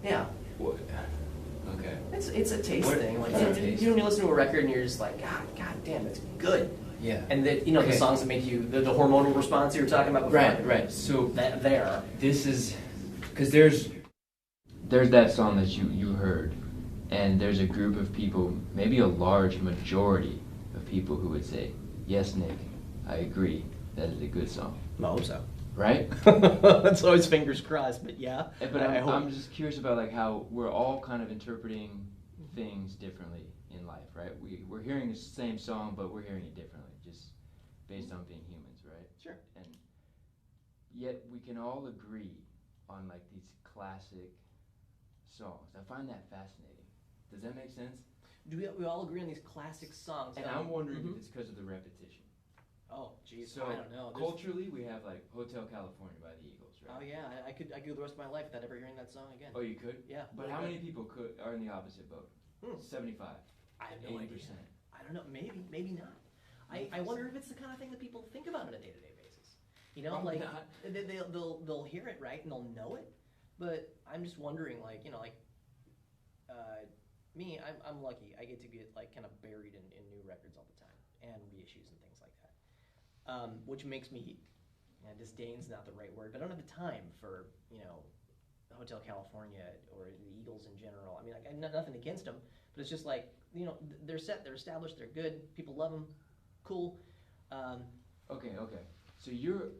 Yeah. What? Okay. It's a taste thing. Like, taste? you listen to a record and you're just like, God damn, it's good. Yeah. And the songs that make you the hormonal response you were talking about before. Right. So there. This is because there's that song that you heard, and there's a group of people, maybe a large majority of people who would say, yes, Nick, I agree, that is a good song. I hope so. Right? That's always fingers crossed, but yeah. But I'm just curious about like how we're all kind of interpreting things differently in life, right? We're hearing the same song, but we're hearing it differently, just based on being humans, right? Sure. And yet we can all agree on like these classic songs. I find that fascinating. Does that make sense? Do we all agree on these classic songs? And I'm wondering if it's because of the repetition. Oh, geez, So I don't know. culturally, we have like Hotel California by the Eagles, right? Oh yeah, I could go the rest of my life without ever hearing that song again. Oh, you could? Yeah. But how many people are in the opposite boat? 75. I have no 80%. idea. I don't know. Maybe not. I wonder if it's the kind of thing that people think about on a day-to-day basis. You know, Probably like not. they'll hear it, right, and they'll know it. But I'm just wondering, like, me, I'm lucky. I get to get like kind of buried in new records all the time and reissues and things like that. Which makes me, disdain's not the right word, but I don't have the time for, Hotel California or the Eagles in general. I mean, I got nothing against them, but it's just like, they're set, they're established, they're good, people love them, cool. Okay. So your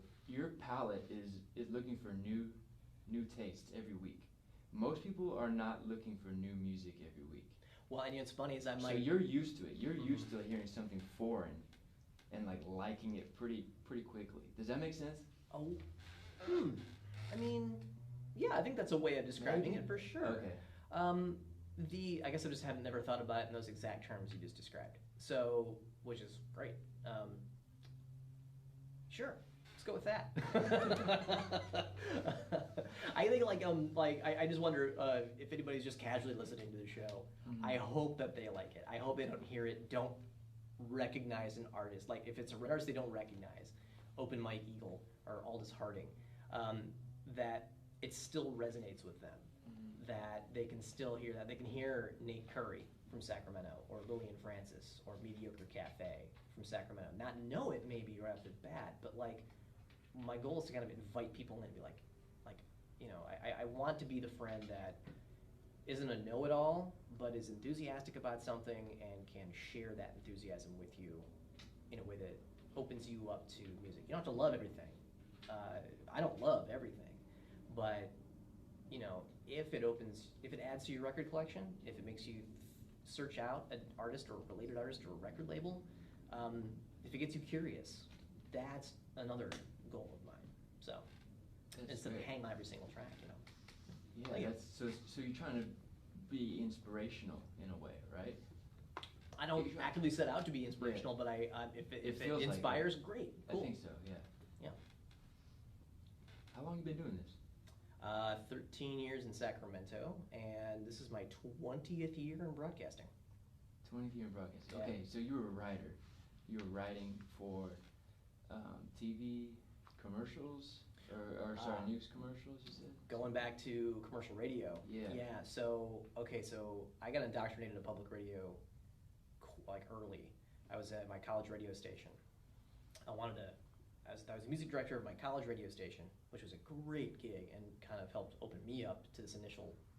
palette is looking for new tastes every week. Most people are not looking for new music every week. Well, and it's funny is I'm so like, you're used to it. You're used to hearing something foreign and like liking it pretty quickly. Does that make sense? Oh, I mean, yeah, I think that's a way of describing it for sure. Okay. I guess I just haven't never thought about it in those exact terms you just described. So, which is great. Sure, let's go with that. I think I just wonder if anybody's just casually listening to the show. Mm-hmm. I hope that they like it. I hope they don't hear it, don't recognize an artist. Like if it's an artist they don't recognize, Open Mike Eagle or Aldous Harding, that it still resonates with them. Mm-hmm. That they can still hear that. They can hear Nate Curry from Sacramento or Lillian Francis or Mediocre Cafe from Sacramento. Not know it maybe right off the bat, but like my goal is to kind of invite people in and be like I want to be the friend that isn't a know-it-all, but is enthusiastic about something and can share that enthusiasm with you in a way that opens you up to music. You don't have to love everything. I don't love everything, but if it adds to your record collection, if it makes you search out an artist or a related artist or a record label, if it gets you curious, that's another goal of mine. So instead of hang on every single track, Yeah, so you're trying to be inspirational in a way, right? I don't actively set out to be inspirational, but if it inspires, like great, cool. I think so, yeah. Yeah. How long have you been doing this? 13 years in Sacramento, and this is my 20th year in broadcasting. 20th year in broadcasting. Yeah. Okay, so you were a writer. You were writing for TV commercials, or news commercials, you said? Going back to commercial radio. Yeah. Yeah, so I got indoctrinated in public radio like early. I was at my college radio station. I was the music director of my college radio station, which was a great gig and kind of helped open me up to this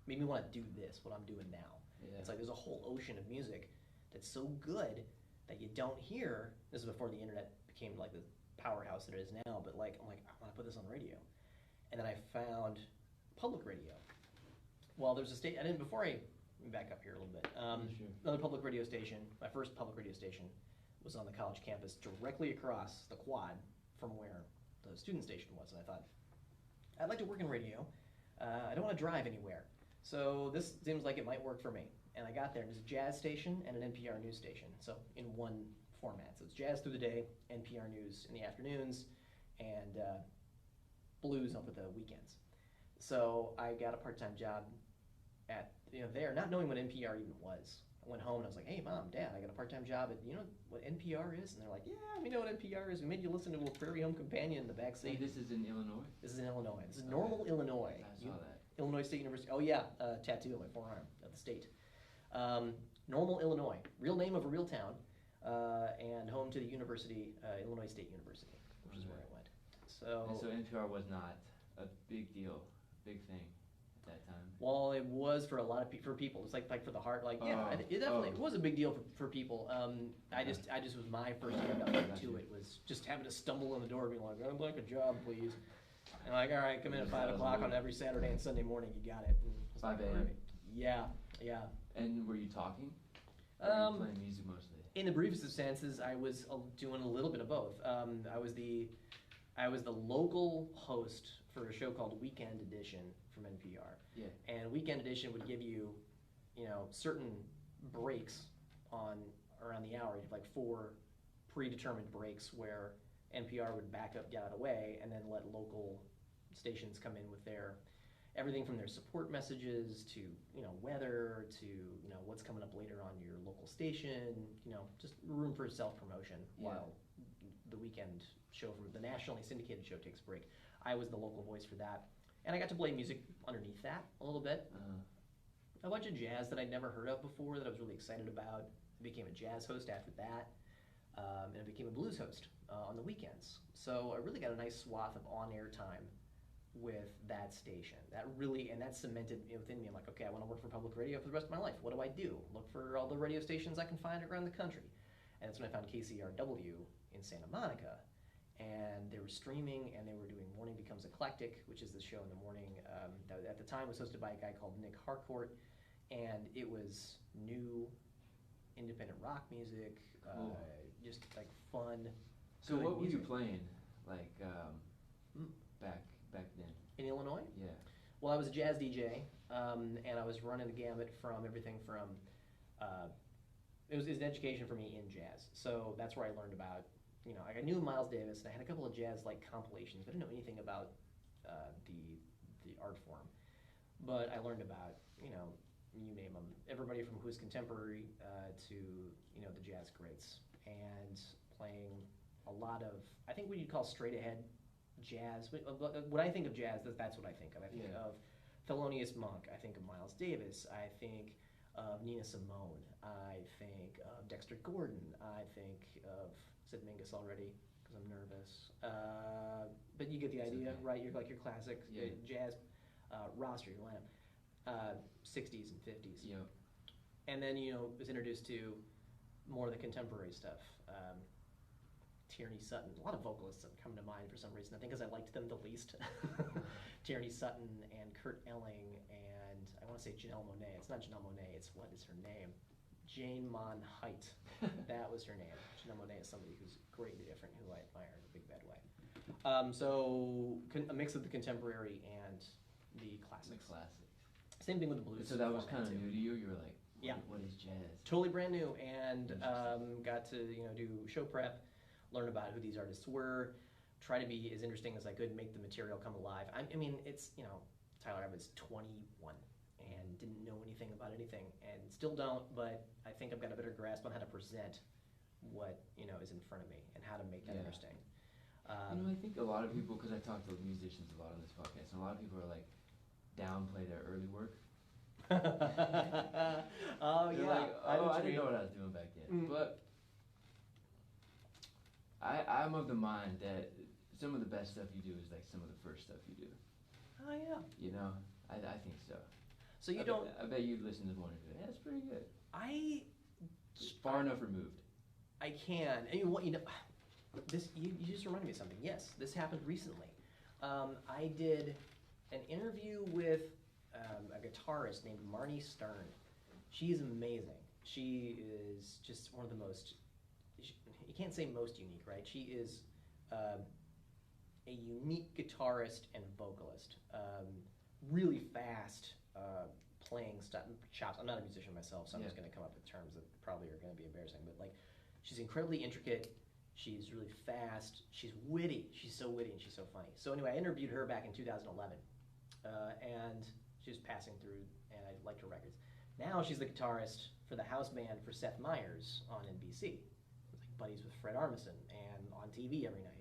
made me want to do what I'm doing now. Yeah. It's like there's a whole ocean of music that's so good that you don't hear. This is before the internet became like the powerhouse that it is now, but I'm like, I want to put this on the radio. And then I found public radio. Well, there's let me back up here a little bit. Sure. Another public radio station, my first public radio station, was on the college campus directly across the quad from where the student station was. And I thought, I'd like to work in radio. I don't want to drive anywhere. So this seems like it might work for me. And I got there, and there's a jazz station and an NPR news station. So in one format. So it's jazz through the day, NPR news in the afternoons, and blues over the weekends. So I got a part-time job at there, not knowing what NPR even was. I went home and I was like, "Hey, Mom, Dad, I got a part-time job at what NPR is?" And they're like, "Yeah, we know what NPR is. We made you listen to a Prairie Home Companion in the back seat." This is in Illinois? This is in Illinois. This is Normal, Illinois. I saw that. Illinois State University. Oh yeah, tattoo on my forearm of the state. Normal, Illinois. Real name of a real town, and home to the university, Illinois State University, which is where I went. And so NPR was not a big deal, big thing at that time. Well, it was for a lot of for people. It's like for the heart. Like it definitely it was a big deal for people. I just was my first year to it was just having to stumble in the door, being like, I'd like a job, please. And like, all right, come in at 5 o'clock on every Saturday and Sunday morning. You got it. 5 a.m. Yeah. And were you talking? Or were you playing music mostly? In the briefest of senses, I was doing a little bit of both. I was the local host for a show called Weekend Edition from NPR. Yeah. And Weekend Edition would give you, certain breaks around the hour. You have like 4 predetermined breaks where NPR would back up, get out of the way, and then let local stations come in with everything from their support messages to weather to what's coming up later on your local station. Just room for self-promotion while the weekend show from the nationally syndicated show takes a break. I was the local voice for that, and I got to play music underneath that a little bit. A bunch of jazz that I'd never heard of before that I was really excited about. I became a jazz host after that, and I became a blues host on the weekends. So I really got a nice swath of on-air time with that station. That cemented within me. I'm like, okay, I want to work for public radio for the rest of my life. What do I do? Look for all the radio stations I can find around the country. And that's when I found KCRW in Santa Monica. And they were streaming, and they were doing Morning Becomes Eclectic, which is the show in the morning that at the time was hosted by a guy called Nick Harcourt. And it was new, independent rock music, just like fun. So what were you playing, like back then? In Illinois? Yeah. Well, I was a jazz DJ, and I was running the gamut from everything from, it was an education for me in jazz. So that's where I learned about, I knew Miles Davis, and I had a couple of jazz-like compilations, but I didn't know anything about the art form. But I learned about, you name them, everybody from who's contemporary to, the jazz greats, and playing a lot of, I think what you'd call straight-ahead jazz. When I think of jazz, that's what I think of. I think of Thelonious Monk. I think of Miles Davis. I think of Nina Simone. I think of Dexter Gordon. I think of, said Mingus already because I'm nervous. But you get the idea, right? You're like your classic jazz roster, your lineup, 60s and 50s. Yeah. And then was introduced to more of the contemporary stuff. Tierney Sutton, a lot of vocalists have come to mind for some reason. I think because I liked them the least. Tierney Sutton and Kurt Elling and I want to say Janelle Monáe. It's not Janelle Monáe. It's what is her name? Jane Mon Height. That was her name. Janelle Monáe is somebody who's greatly different, who I admire in a big bad way. So a mix of the contemporary and the classics. Same thing with the blues. So that was kind of new to you. You were like, what is jazz? Totally brand new, and got to do show prep. Learn about who these artists were, try to be as interesting as I could, make the material come alive. I mean, it's, Tyler, I was 21 and didn't know anything about anything, and still don't, but I think I've got a better grasp on how to present what, is in front of me and how to make that interesting. I think a lot of people, because I talk to musicians a lot on this podcast, and a lot of people are like, downplay their early work. Oh, They're like, I didn't know what I was doing back then. But I'm of the mind that some of the best stuff you do is like some of the first stuff you do. Oh, yeah. I think so. So you don't... I bet you'd listen to one and go, that's pretty good. Far enough removed. I can. This you just reminded me of something. Yes, this happened recently. I did an interview with a guitarist named Marnie Stern. She's amazing. She is just one of the most... You can't say most unique, right? She is a unique guitarist and vocalist. Really fast playing chops. I'm not a musician myself, so I'm just going to come up with terms that probably are going to be embarrassing. But like, she's incredibly intricate. She's really fast. She's witty. She's so witty and she's so funny. So anyway, I interviewed her back in 2011, and she was passing through, and I liked her records. Now she's the guitarist for the house band for Seth Meyers on NBC. buddies with Fred Armisen and on TV every night.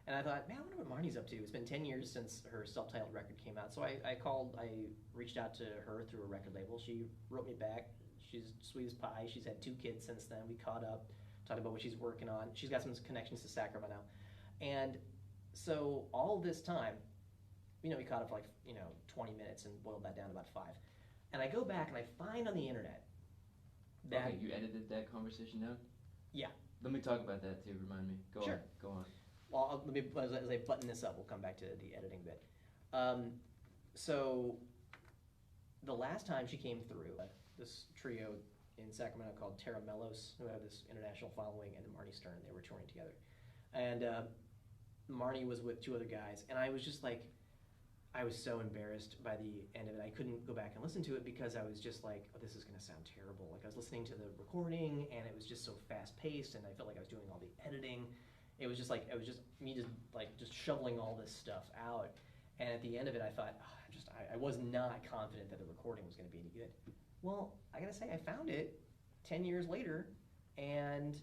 And I thought, man, I wonder what Marnie's up to. It's been 10 years since her self-titled record came out. So I reached out to her through a record label. She wrote me back. She's sweet as pie. She's had 2 kids since then. We caught up, talked about what she's working on. She's got some connections to Sacramento. And so all this time, we caught up for 20 minutes and boiled that down to about 5. And I go back and I find on the internet that... Okay, you edited that conversation down? Yeah. Let me talk about that too, remind me. Go on. Well, as I button this up, we'll come back to the editing bit. So the last time she came through, this trio in Sacramento called Terra Mellos, who have this international following, and Marnie Stern, they were touring together. And Marnie was with 2 other guys, and I was just like, I was so embarrassed by the end of it. I couldn't go back and listen to it because I was just like, oh, this is going to sound terrible. Like, I was listening to the recording, and it was just so fast-paced, and I felt like I was doing all the editing. It was just me just shoveling all this stuff out. And at the end of it, I thought, I was not confident that the recording was going to be any good. Well, I got to say, I found it 10 years later, and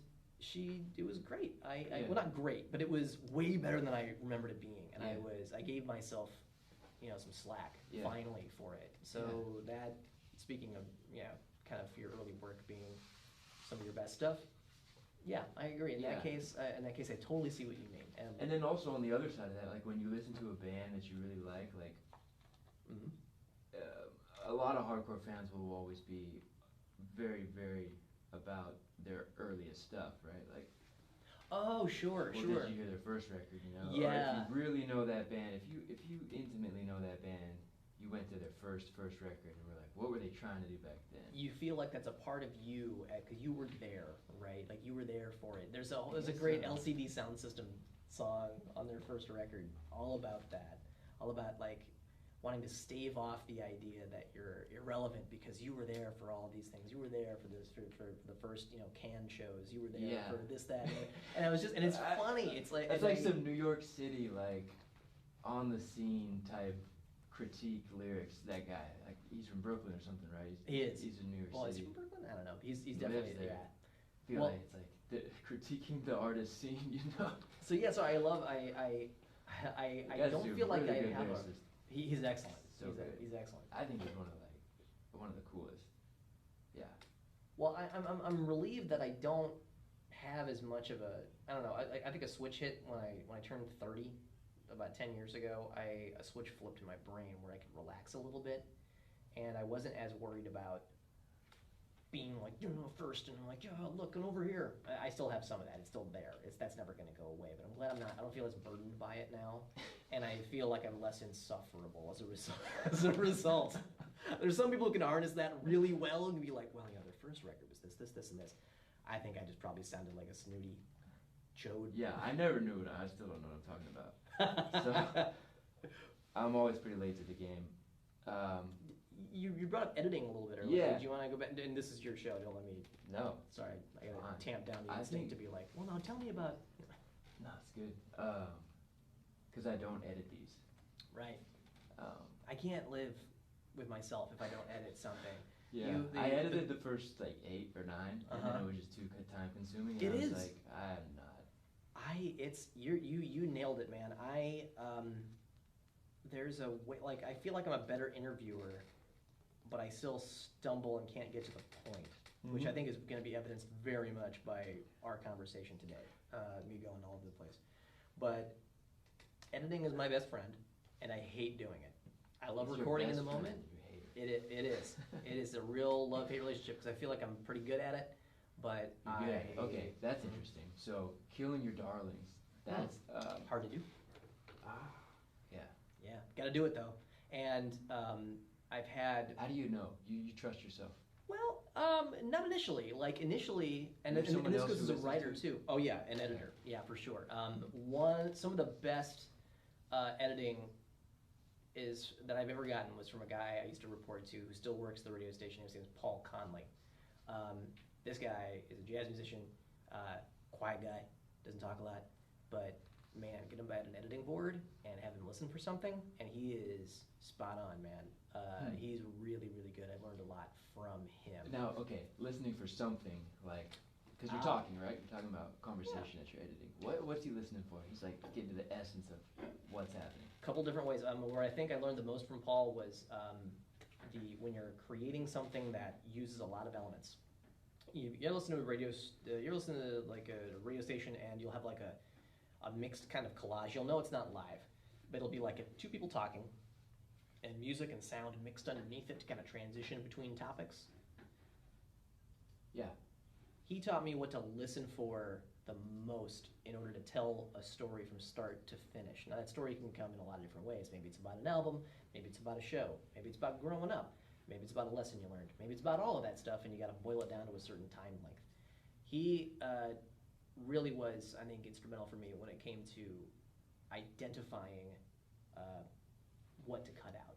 it was great. Well, not great, but it was way better than I remembered it being. And I gave myself, some slack finally for it. So that, speaking of, kind of your early work being some of your best stuff, yeah, I agree. In that case, I totally see what you mean. And then also on the other side of that, like when you listen to a band that you really like, a lot of hardcore fans will always be very, very about their earliest stuff, right? Like, oh, sure. Did you hear their first record? Yeah. Or if you really know that band, if you intimately know that band, you went to their first record and were like, what were they trying to do back then? You feel like that's a part of you because you were there, right? Like you were there for it. There's a great LCD Sound System song on their first record, all about that, all about like wanting to stave off the idea that you're irrelevant because you were there for all of these things. You were there for the first Can shows. You were there for this, that, and I was just, and it's funny. It's like it's like some New York City like on the scene type critique lyrics. That guy, like he's from Brooklyn or something, right? He's in New York City. Well, is he from Brooklyn? I don't know. He's definitely there. I feel like it's like critiquing the artist scene, So yeah, so I don't feel like I have a. He's excellent. He's excellent. I think he's one of the coolest. Yeah. Well, I'm relieved that I don't have as much of a. I don't know. I think a switch hit when I turned 30, about 10 years ago. A switch flipped in my brain where I could relax a little bit, and I wasn't as worried about being like first and like looking over here. I still have some of that. It's still there. That's never going to go away. But I'm glad I'm not. I don't feel as burdened by it now, and I feel like I'm less insufferable as a result. As a result, there's some people who can harness that really well and be like, well, their first record was this, and this. I think I just probably sounded like a snooty chode. Yeah, I never knew it. I still don't know what I'm talking about. So I'm always pretty late to the game. You brought up editing a little bit earlier. Yeah. Do you want to go back? And this is your show. Don't let me. No. Sorry, I gotta tamp down the instinct to be like, well, no, tell me about. No, it's good. Because I don't edit these. Right. I can't live with myself if I don't edit something. Yeah. I edited the first 8 or 9, and then it was just too time consuming. And I was like, I'm not. You nailed it, man. There's a way, like I feel like I'm a better interviewer, but I still stumble and can't get to the point, which I think is going to be evidenced very much by our conversation today, me going all over the place. But editing is my best friend, and I hate doing it. I love recording in the moment. It is. It is a real love-hate relationship because I feel like I'm pretty good at it, but Okay, that's interesting. So, killing your darlings, that's... hard to do. Yeah. Yeah, got to do it though. And I've had... How do you know? You trust yourself? Well, not initially. Like initially, and this goes as a writer too. Oh yeah, an editor. Yeah, for sure. Some of the best editing that I've ever gotten was from a guy I used to report to who still works at the radio station. His name is Paul Conley. This guy is a jazz musician, quiet guy, doesn't talk a lot, but man, get him at an editing board and have him listen for something, and he is spot on, man. He's really, really good. I've learned a lot from him. Now, okay, listening for something, like, Because you're talking, right? You're talking about conversation that you're editing. What's he listening for? He's like getting to the essence of what's happening. A couple different ways. Where I think I learned the most from Paul was when you're creating something that uses a lot of elements. You listen to a radio, you're listening to like a radio station, and you'll have like a mixed kind of collage. You'll know it's not live, but it'll be like two people talking, and music and sound mixed underneath it to kind of transition between topics. Yeah. He taught me what to listen for the most in order to tell a story from start to finish. Now that story can come in a lot of different ways. Maybe it's about an album, maybe it's about a show, maybe it's about growing up, maybe it's about a lesson you learned, maybe it's about all of that stuff, and you got to boil it down to a certain time length. He really was, I think, instrumental for me when it came to identifying what to cut out.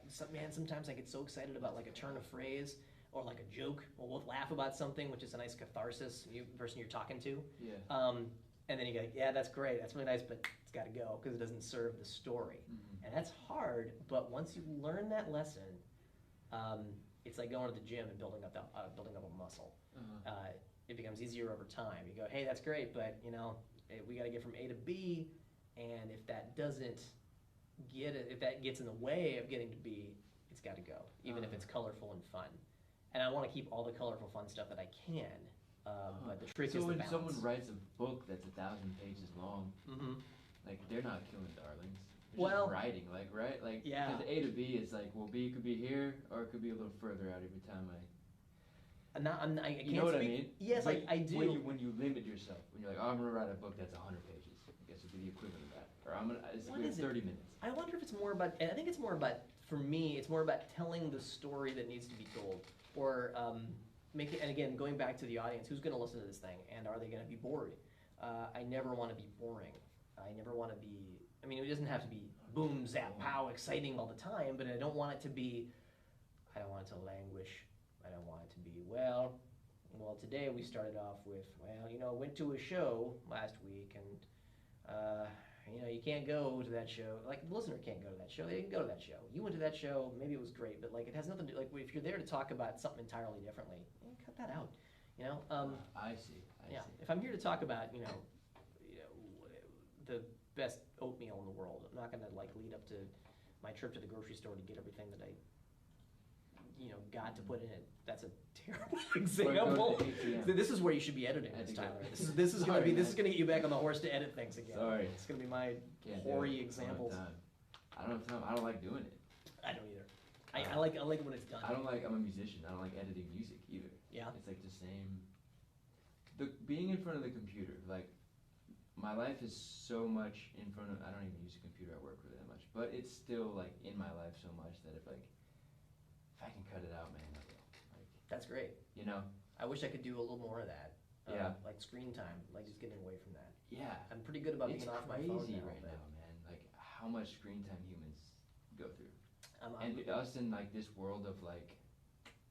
Sometimes I get so excited about like a turn of phrase or like a joke, or we'll laugh about something, which is a nice catharsis, the person you're talking to. Yeah. And then you go, yeah, that's great, that's really nice, but it's got to go because it doesn't serve the story. Mm-hmm. And that's hard, but once you learn that lesson, it's like going to the gym and building up a muscle. Uh-huh. It becomes easier over time. You go, hey, that's great, but we got to get from A to B, and if that doesn't if that gets in the way of getting to B, it's got to go, even if it's colorful and fun. And I want to keep all the colorful, fun stuff that I can. But the trick is the balance. So when someone writes a book that's 1,000 pages long, like they're not killing darlings. They're just writing, like, right? Like, because A to B is like, well, B could be here or it could be a little further out every time I can't know what I mean? Yes, I do. When you limit yourself, when you're like, oh, I'm going to write a book that's 100 pages. I guess it would be the equivalent of that. Or it's 30 minutes. I wonder if it's more about, I think it's more about, for me, it's more about telling the story that needs to be told. Or and again, going back to the audience, who's going to listen to this thing? And are they going to be bored? I never want to be boring. I never want to be, it doesn't have to be boom, zap, pow, exciting all the time, but I don't want it to languish. I don't want it to be, well, today we started off with, went to a show last week, and, you can't go to that show. Like, the listener can't go to that show. They can go to that show. You went to that show, maybe it was great, but, like, it has nothing to do, like, if you're there to talk about something entirely differently, cut that out, I see. If I'm here to talk about, the best oatmeal in the world, I'm not going to, like, lead up to my trip to the grocery store to get everything that I got to put in it. That's a terrible example. This is where you should be editing this, Tyler. This is going to get you back on the horse to edit things again. Sorry. It's going to be my hoary examples. I don't have time. I don't like doing it. I don't either. I like it when it's done. I'm a musician. I don't like editing music either. Yeah. It's like the same. Being in front of the computer, like, my life is so much in front of, I don't even use a computer at work really that much, but it's still, like, in my life so much that if I can cut it out, man, I will. Like, that's great. I wish I could do a little more of that. Like screen time, like just getting away from that. Yeah. I'm pretty good about being off my phone now. It's crazy right now, man. Like, how much screen time humans go through. And us in, like, this world of, like,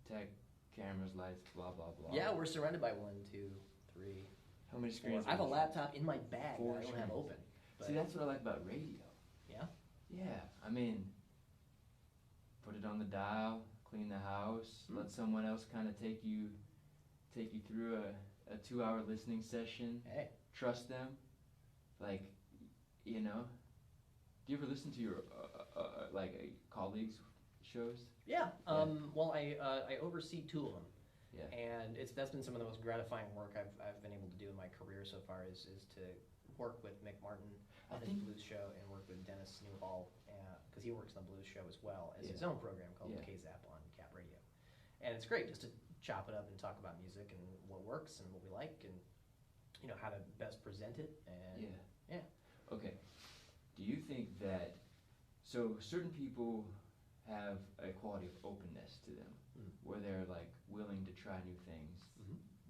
tech, cameras, lights, blah, blah, blah. Yeah, we're surrounded by 1, 2, 3. How many screens? I have a laptop in my bag that I don't have open. See, that's what I like about radio. Yeah? Yeah. Put it on the dial, clean the house, let someone else kind of take you through a 2-hour listening session. Hey. Trust them. Like, do you ever listen to your colleagues' shows? Yeah. Well, I oversee 2 of them. Yeah. And that's been some of the most gratifying work I've been able to do in my career so far is to work with Mick Martin on his blues show and work with Dennis Newhall because he works on the blues show as well as his own program called K-Zap on Cap Radio. And it's great just to chop it up and talk about music and what works and what we like and how to best present it. And yeah. Okay. Do you think that certain people have a quality of openness to them, where they're, like, willing to try new things?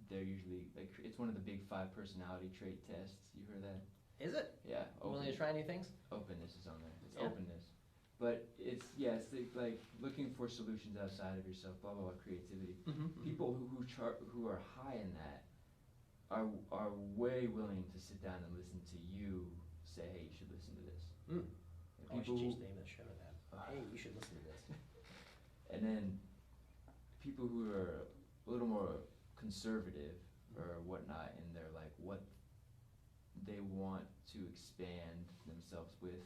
They're usually, like, it's one of the big 5 personality trait tests. You heard that? Is it? Yeah. Willing to try new things? Openness is on there. It's openness. But it's like looking for solutions outside of yourself, blah, blah, blah, creativity. People who are high in that are way willing to sit down and listen to you say, hey, you should listen to this. I should change the name of the show to that. Hey, you should listen to this. And then people who are a little more conservative or whatnot, and they're like what they want to expand themselves with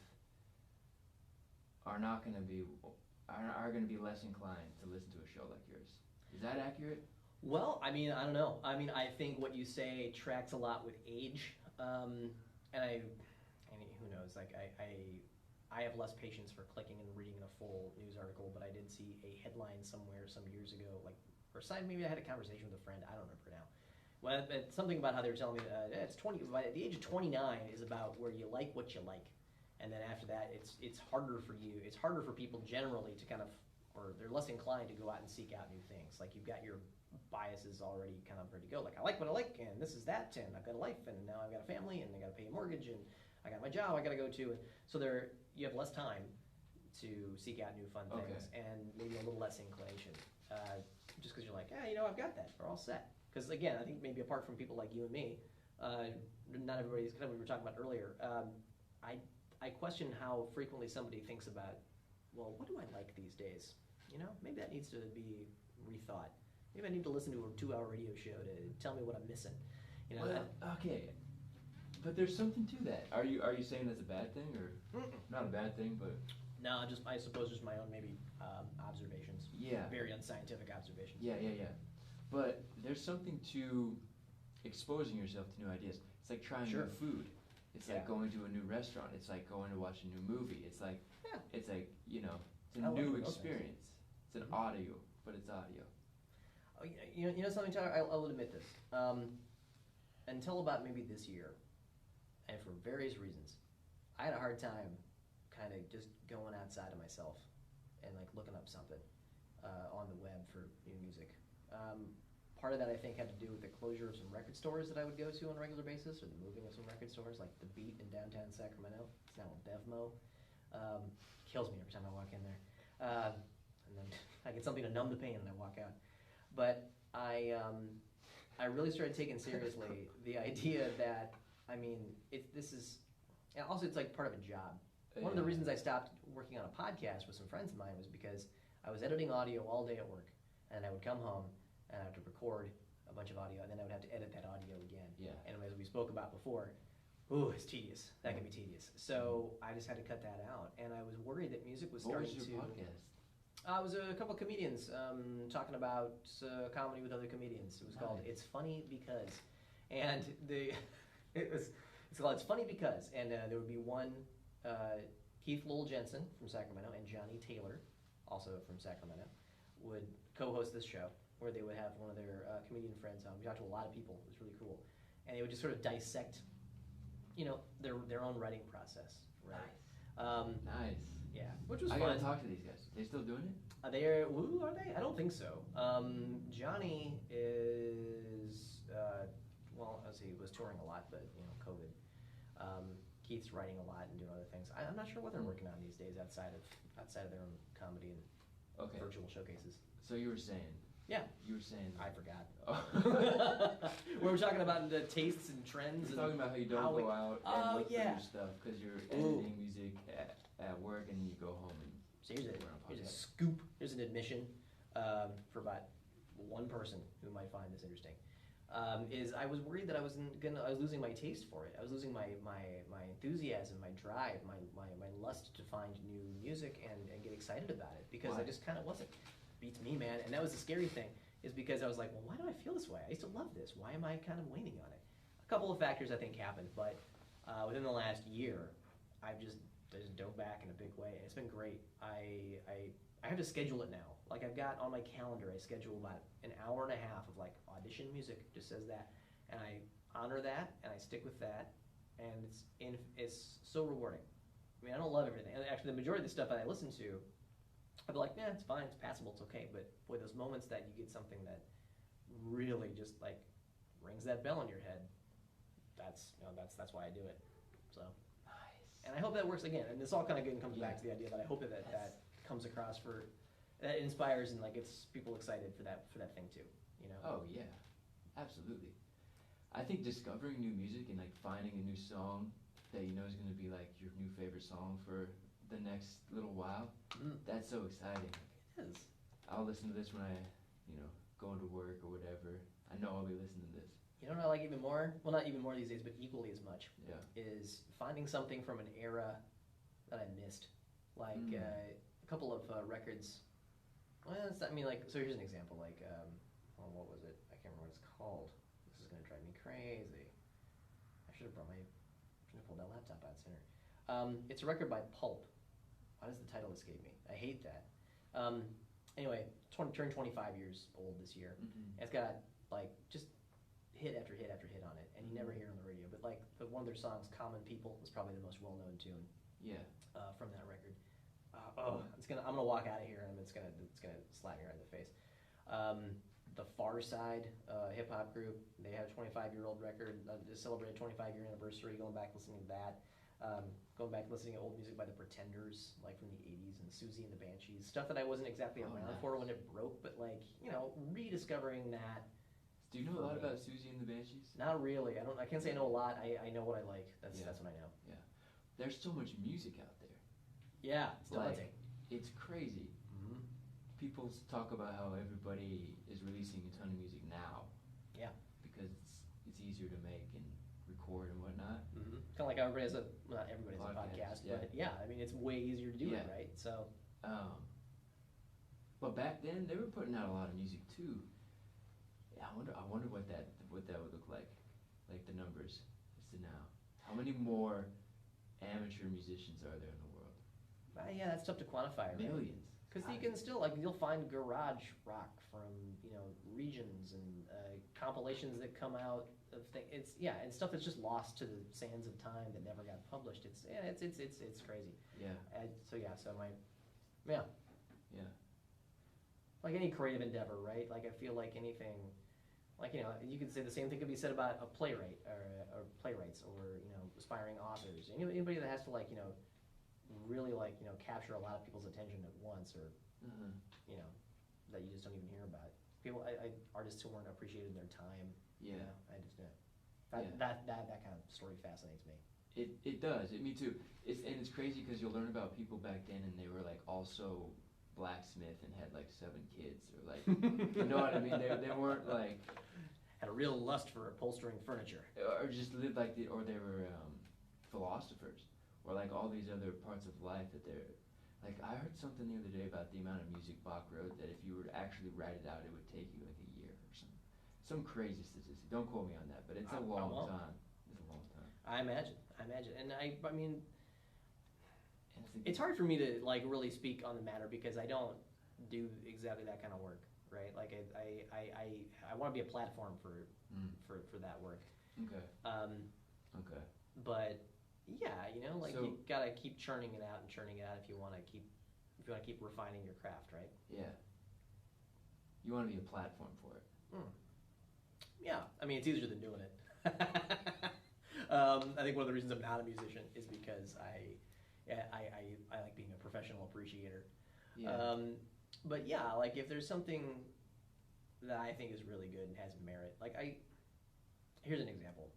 are going to be less inclined to listen to a show like yours. Is that accurate? Well, I mean, I don't know. I mean, I think what you say tracks a lot with age, and I mean, who knows? Like, I have less patience for clicking and reading a full news article, but I did see a headline somewhere some years ago, like, or maybe I had a conversation with a friend. I don't remember now. Well, it's something about how they were telling me it's 20. By the age of 29 is about where you like what you like, and then after that, it's harder for you. It's harder for people generally to kind of, or they're less inclined to go out and seek out new things. Like, you've got your biases already kind of ready to go. Like, I like what I like, and this is that, and I've got a life, and now I've got a family, and I got to pay a mortgage, and I got my job I got to go to. And so you have less time to seek out new fun things, and maybe a little less inclination, just because you're like, I've got that. We're all set. Because again, I think maybe apart from people like you and me, not everybody's kind of what we were talking about earlier. I question how frequently somebody thinks about, well, what do I like these days? Maybe that needs to be rethought. Maybe I need to listen to a 2-hour radio show to tell me what I'm missing. Okay, but there's something to that. Are you saying that's a bad thing, or not a bad thing, but? No, I suppose just my own maybe observations. Yeah. Very unscientific observations. Yeah. But there's something to exposing yourself to new ideas. It's like trying new food. It's like going to a new restaurant. It's like going to watch a new movie. It's like it's a new experience. It's an audio, but it's audio. Oh, something, Tyler, I'll admit this. Until about maybe this year, and for various reasons, I had a hard time kind of just going outside of myself and like looking up something on the web for new music. Part of that, I think, had to do with the closure of some record stores that I would go to on a regular basis, or the moving of some record stores, like The Beat in downtown Sacramento. It's now a Bevmo. Kills me every time I walk in there. And then I get something to numb the pain and I walk out. But I really started taking seriously the idea that, I mean, also it's like part of a job. One of the reasons I stopped working on a podcast with some friends of mine was because I was editing audio all day at work, and I would come home and I had to record a bunch of audio, and then I would have to edit that audio again. Yeah. And as we spoke about before, it's tedious. That can be tedious. So I just had to cut that out, and I was worried that music was starting to... What was your podcast? It was a couple of comedians talking about comedy with other comedians. It was called It's Funny Because. And it's called It's Funny Because. And there would be one, Keith Lowell Jensen from Sacramento and Johnny Taylor, also from Sacramento, would co-host this show where they would have one of their comedian friends on. We talked to a lot of people. It was really cool. And they would just sort of dissect, their own writing process. Right? Nice. Yeah, which was fun. I gotta talk to these guys. They still doing it? Are they? I don't think so. Johnny is, he was touring a lot, but, COVID. Keith's writing a lot and doing other things. I'm not sure what they're working on these days outside of their own comedy and virtual showcases. So you were saying... Yeah. You were saying... I forgot. Oh. We were talking about the tastes and trends. You're talking about how you don't go out and look for your stuff because you're editing music at work and you go home and... So here's a scoop. Here's an admission for about one person who might find this interesting. I was worried that I was losing my taste for it. I was losing my enthusiasm, my drive, my lust to find new music and get excited about it because I just kind of wasn't. Beats me, man. And that was the scary thing, is because I was like, well, why do I feel this way? I used to love this. Why am I kind of waning on it? A couple of factors I think happened, but within the last year, I just dove back in a big way, and it's been great. I have to schedule it now. Like, I've got on my calendar, I schedule about an hour and a half of like audition music, just says that, and I honor that and I stick with that, and it's so rewarding. I mean, I don't love everything. Actually, the majority of the stuff that I listen to, I'd be like, it's fine, it's passable, it's okay. But boy, those moments that you get something that really just like rings that bell in your head, that's why I do it. So nice. And I hope that works again. And this all kind of comes back to the idea that I hope that comes across that inspires and like gets people excited for that thing too. Oh yeah, absolutely. I think discovering new music and like finding a new song that is going to be like your new favorite song for the next little while, that's so exciting. It is. I'll listen to this when I, go into work or whatever. I know I'll be listening to this. You know what I like even more? Well, not even more these days, but equally as much. Yeah. Is finding something from an era that I missed, like a couple of records. Well, it's, I mean, like, so here's an example. Like, well, what was it? I can't remember what it's called. This is gonna drive me crazy. I should have pulled that laptop out sooner. It's a record by Pulp. Why does the title escape me? I hate that. Anyway, turned 25 years old this year. It's got like just hit after hit after hit on it, and you never hear it on the radio. But like one of their songs, "Common People," is probably the most well-known tune. Yeah. From that record. I'm gonna walk out of here, and it's gonna slap me right in the face. The Far Side hip hop group, they had a 25-year-old record. They celebrated 25-year anniversary. Going back listening to that. Going back listening to old music by the Pretenders, like from the 80s, and Susie and the Banshees, stuff that I wasn't exactly around for when it broke, but like, you know, rediscovering that. Do you know a lot about Susie and the Banshees? Not really. I can't say I know a lot. I know what I like. That's what I know. Yeah. There's so much music out there. Yeah, it's daunting. It's crazy. People talk about how everybody is releasing a ton of music now. Yeah. Because it's easier to make and record and whatnot. Kind of like how everybody has not everybody has a podcast, but yeah, I mean, it's way easier to do it, right? So. But back then, they were putting out a lot of music too. Yeah, I wonder what that would look like the numbers as to now. How many more amateur musicians are there in the world? Yeah, that's tough to quantify. Millions. Because you can still, like, you'll find garage rock from, you know, regions and compilations that come out of things. And stuff that's just lost to the sands of time that never got published. It's crazy. Yeah. Yeah. Like any creative endeavor, right? Like I feel like anything, like, you know, you could say the same thing could be said about a playwright or playwrights or, you know, aspiring authors. Anybody that has to, like, you know, really, like, you know, capture a lot of people's attention at once, or you know, that you just don't even hear about. People, artists who weren't appreciated their time. Yeah, you know, that kind of story fascinates me. It does. Me too. It's crazy because you'll learn about people back then, and they were like also blacksmith and had like 7 kids, or like, you know what I mean? They weren't like had a real lust for upholstering furniture, or just lived like or they were philosophers. Or like all these other parts of life that they're, like, I heard something the other day about the amount of music Bach wrote, that if you were to actually write it out, it would take you like a year or something. Some crazy statistic. Don't quote me on that, but it's a long time. It's a long time. I imagine. And I mean, it's hard for me to, like, really speak on the matter because I don't do exactly that kind of work, right? Like I want to be a platform for that work. Okay. Okay. But yeah, you know, like, so, you gotta keep churning it out if you want to keep refining your craft, right? Yeah. You want to be a platform for it. Yeah, I mean, it's easier than doing it. I think one of the reasons I'm not a musician is because I like being a professional appreciator. Yeah. But yeah, like, if there's something that I think is really good and has merit, like here's an example.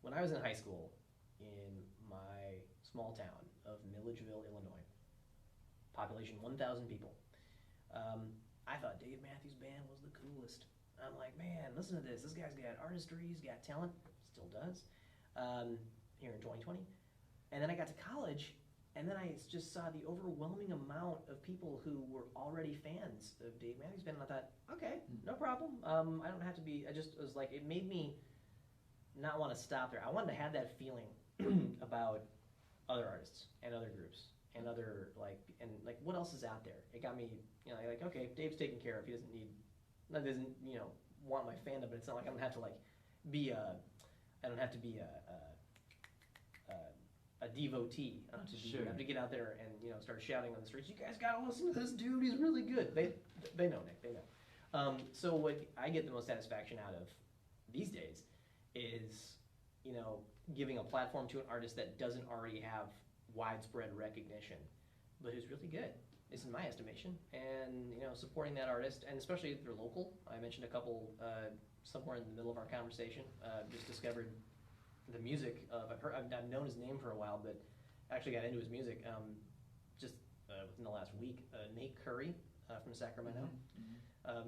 When I was in high school, in my small town of Milledgeville, Illinois, population 1,000 people, I thought Dave Matthews Band was the coolest. I'm like, man, listen to this. This guy's got artistry, he's got talent, still does, here in 2020. And then I got to college, and then I just saw the overwhelming amount of people who were already fans of Dave Matthews Band, and I thought, okay, no problem. I don't have to be, it was like, it made me not want to stop there. I wanted to have that feeling about other artists and other groups and other, like, and like, what else is out there? It got me, you know, like, okay, Dave's taken care of. He doesn't you know, want my fandom, but it's not like I don't have to, like, be a devotee. I don't have to get out there and, you know, start shouting on the streets, you guys gotta listen to this dude, he's really good. They know, Nick, they know. So what I get the most satisfaction out of these days is, you know, giving a platform to an artist that doesn't already have widespread recognition, but who's really good, is in my estimation, and, you know, supporting that artist, and especially if they're local. I mentioned a couple somewhere in the middle of our conversation. Just discovered the music of, I've known his name for a while, but actually got into his music just within the last week. Nate Curry from Sacramento,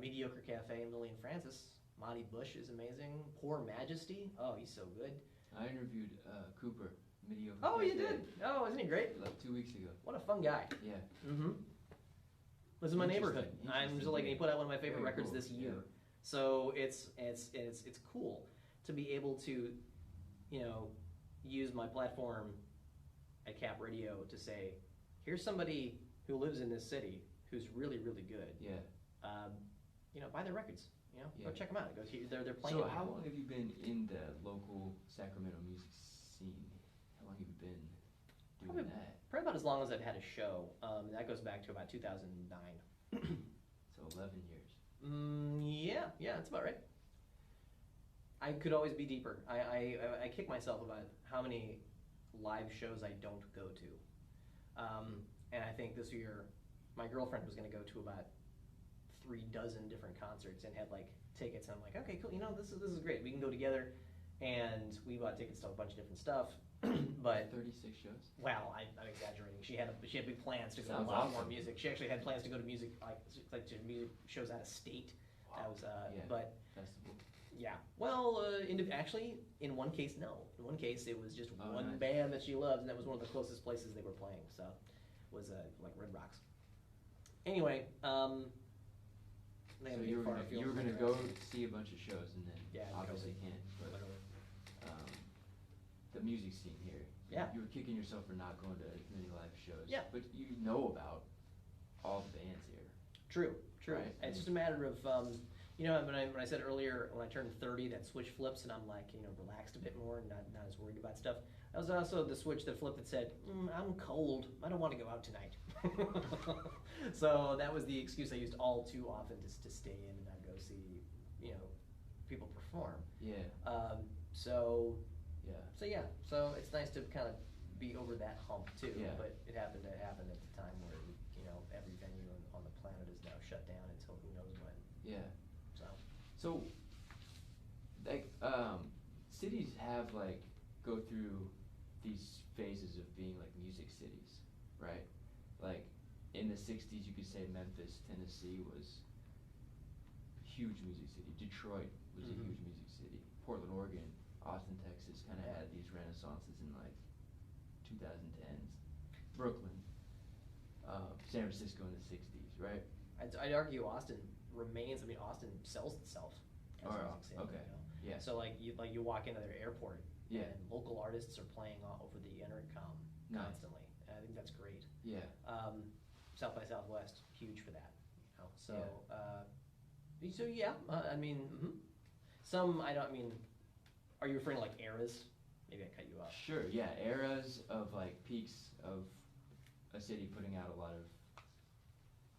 Mediocre Cafe, and Lillian Francis. Monty Bush is amazing. Poor Majesty. Oh, he's so good. I interviewed Cooper, Mediocre. Oh, you did? Oh, isn't he great? Like 2 weeks ago. What a fun guy. Yeah. Mm-hmm. Lives in my neighborhood. I'm just like, he put out one of my favorite Very records cool. this year. Yeah. So it's cool to be able to, use my platform at Cap Radio to say, here's somebody who lives in this city who's really, really good. Yeah. Buy their records. Go Yeah. check them out. Go, they're playing. So it how now. long have you been in the local Sacramento music scene? How long have you been doing that? Probably about as long as I've had a show. That goes back to about 2009. So 11 years. Yeah, that's about right. I could always be deeper. I kick myself about how many live shows I don't go to. And I think this year, my girlfriend was going to go to about 36 different concerts and had like tickets. And I'm like, okay, cool. This is great. We can go together. And we bought tickets to a bunch of different stuff. But 36 shows. wow, I'm exaggerating. She had big plans to go to a Sounds lot more awesome. music. She actually had plans to go to music to music shows out of state. Wow. That was Yeah. but Festival. yeah. Well, actually, in one case, no. In one case, it was just Oh, one nice. band that she loves, and that was one of the closest places they were playing. So, it was like Red Rocks. Anyway, So you were gonna go see a bunch of shows and then Yeah, obviously COVID. can't. But Literally. the music scene here. Yeah. You were kicking yourself for not going to as many live shows. Yeah. But you know about all the bands here. True. Right. It's just a matter of, when I said earlier, when I turned 30, that switch flips and I'm like, relaxed a bit more and not as worried about stuff. That was also the switch that flipped that said, I'm cold. I don't want to go out tonight. So that was the excuse I used all too often to stay in and not go see, people perform. Yeah. So Yeah. so it's nice to kind of be over that hump too. Yeah. But it happened to happen at the time where every venue on the planet is now shut down until who knows when. Yeah. So like cities have like go through these phases of being like music cities, right? Like in the 60s you could say Memphis, Tennessee was a huge music city. Detroit was a huge music city. Portland, Oregon, Austin, Texas kind of had these renaissances in like 2010s. Brooklyn, San Francisco in the 60s, right? I'd argue Austin remains. Austin sells itself as a music city. Okay. Yeah. So you walk into their airport, Yeah. and local artists are playing over the intercom Nice. constantly. And I think that's great. Yeah. South by Southwest, huge for that. So Yeah. so yeah. Some I don't. Are you referring to like eras? Maybe I cut you off. Sure, yeah, eras of like peaks of a city putting out a lot of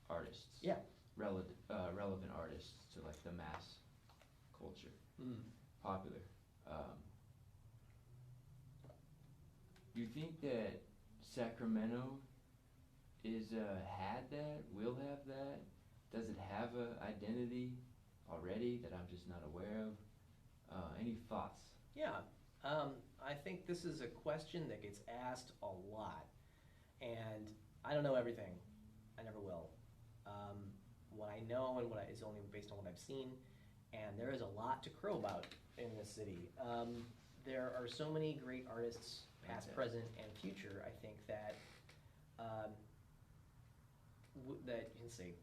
artists. Yeah. Relevant artists to like the mass culture. Popular. Do you think that Sacramento had that, will have that? Does it have a identity already that I'm just not aware of? Any thoughts? Yeah, I think this is a question that gets asked a lot, and I don't know everything. I never will. What I know and is only based on what I've seen, and there is a lot to crow about in this city. There are so many great artists, past, Okay. present, and future. I think that that you can see.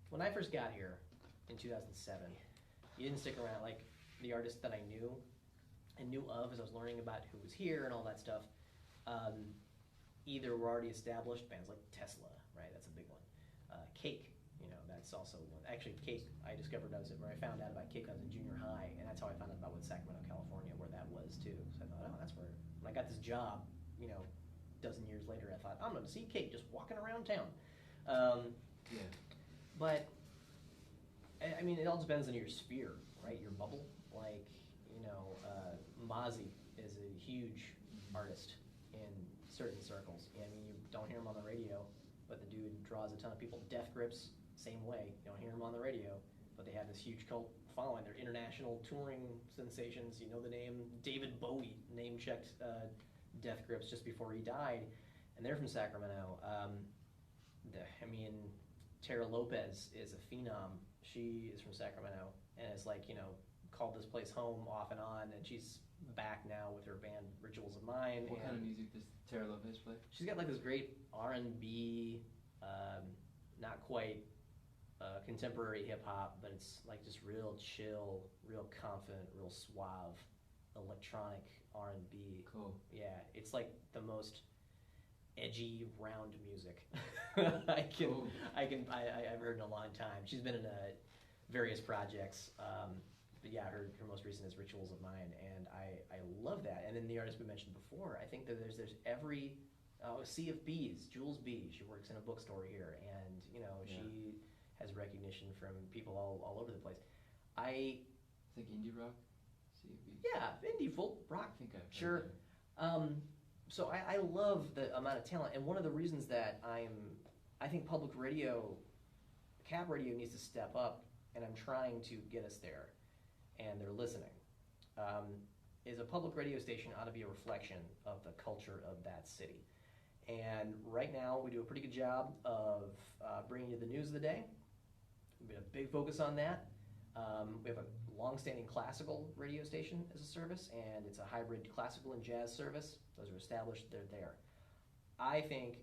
When I first got here in 2007, you didn't stick around. Like the artists that I knew of as I was learning about who was here and all that stuff, either were already established, bands like Tesla, right? That's a big one. Cake, that's also one. Actually, Cake, I discovered where I found out about Cake, I was in junior high, and that's how I found out about Sacramento, California, where that was too. So I thought, that's where, when I got this job, a dozen years later, I thought, I'm going to see Cake just walking around town. Yeah. But, it all depends on your sphere, right? Your bubble. Like, Mozzie is a huge artist in certain circles. You don't hear him on the radio, but the dude draws a ton of people. Death Grips, same way. You don't hear him on the radio, but they have this huge cult following. They're international touring sensations. You know the name. David Bowie name-checked Death Grips just before he died, and they're from Sacramento. Tara Lopez is a phenom. She is from Sacramento. and it's like, called this place home off and on, and she's back now with her band Rituals of Mine. What kind of music does Tara Lopez play? She's got like this great R&B, not quite contemporary hip hop, but it's like just real chill, real confident, real suave, electronic R&B. Cool. Yeah, it's like the most edgy, round music Cool. I've heard in a long time. She's been in various projects. But yeah, her most recent is Rituals of Mine, and I love that. And then the artist we mentioned before, I think that there's every Sea of Bees, Jules B. She works in a bookstore here, and she has recognition from people all over the place. It's like indie rock. Sea of Bees. Yeah, indie folk rock. I think I've heard sure. So I love the amount of talent, and one of the reasons that I think public radio, cab radio needs to step up, and I'm trying to get us there, and they're listening, is a public radio station ought to be a reflection of the culture of that city. And right now, we do a pretty good job of bringing you the news of the day. We have a big focus on that. We have a long-standing classical radio station as a service, and it's a hybrid classical and jazz service. Those are established, they're there. I think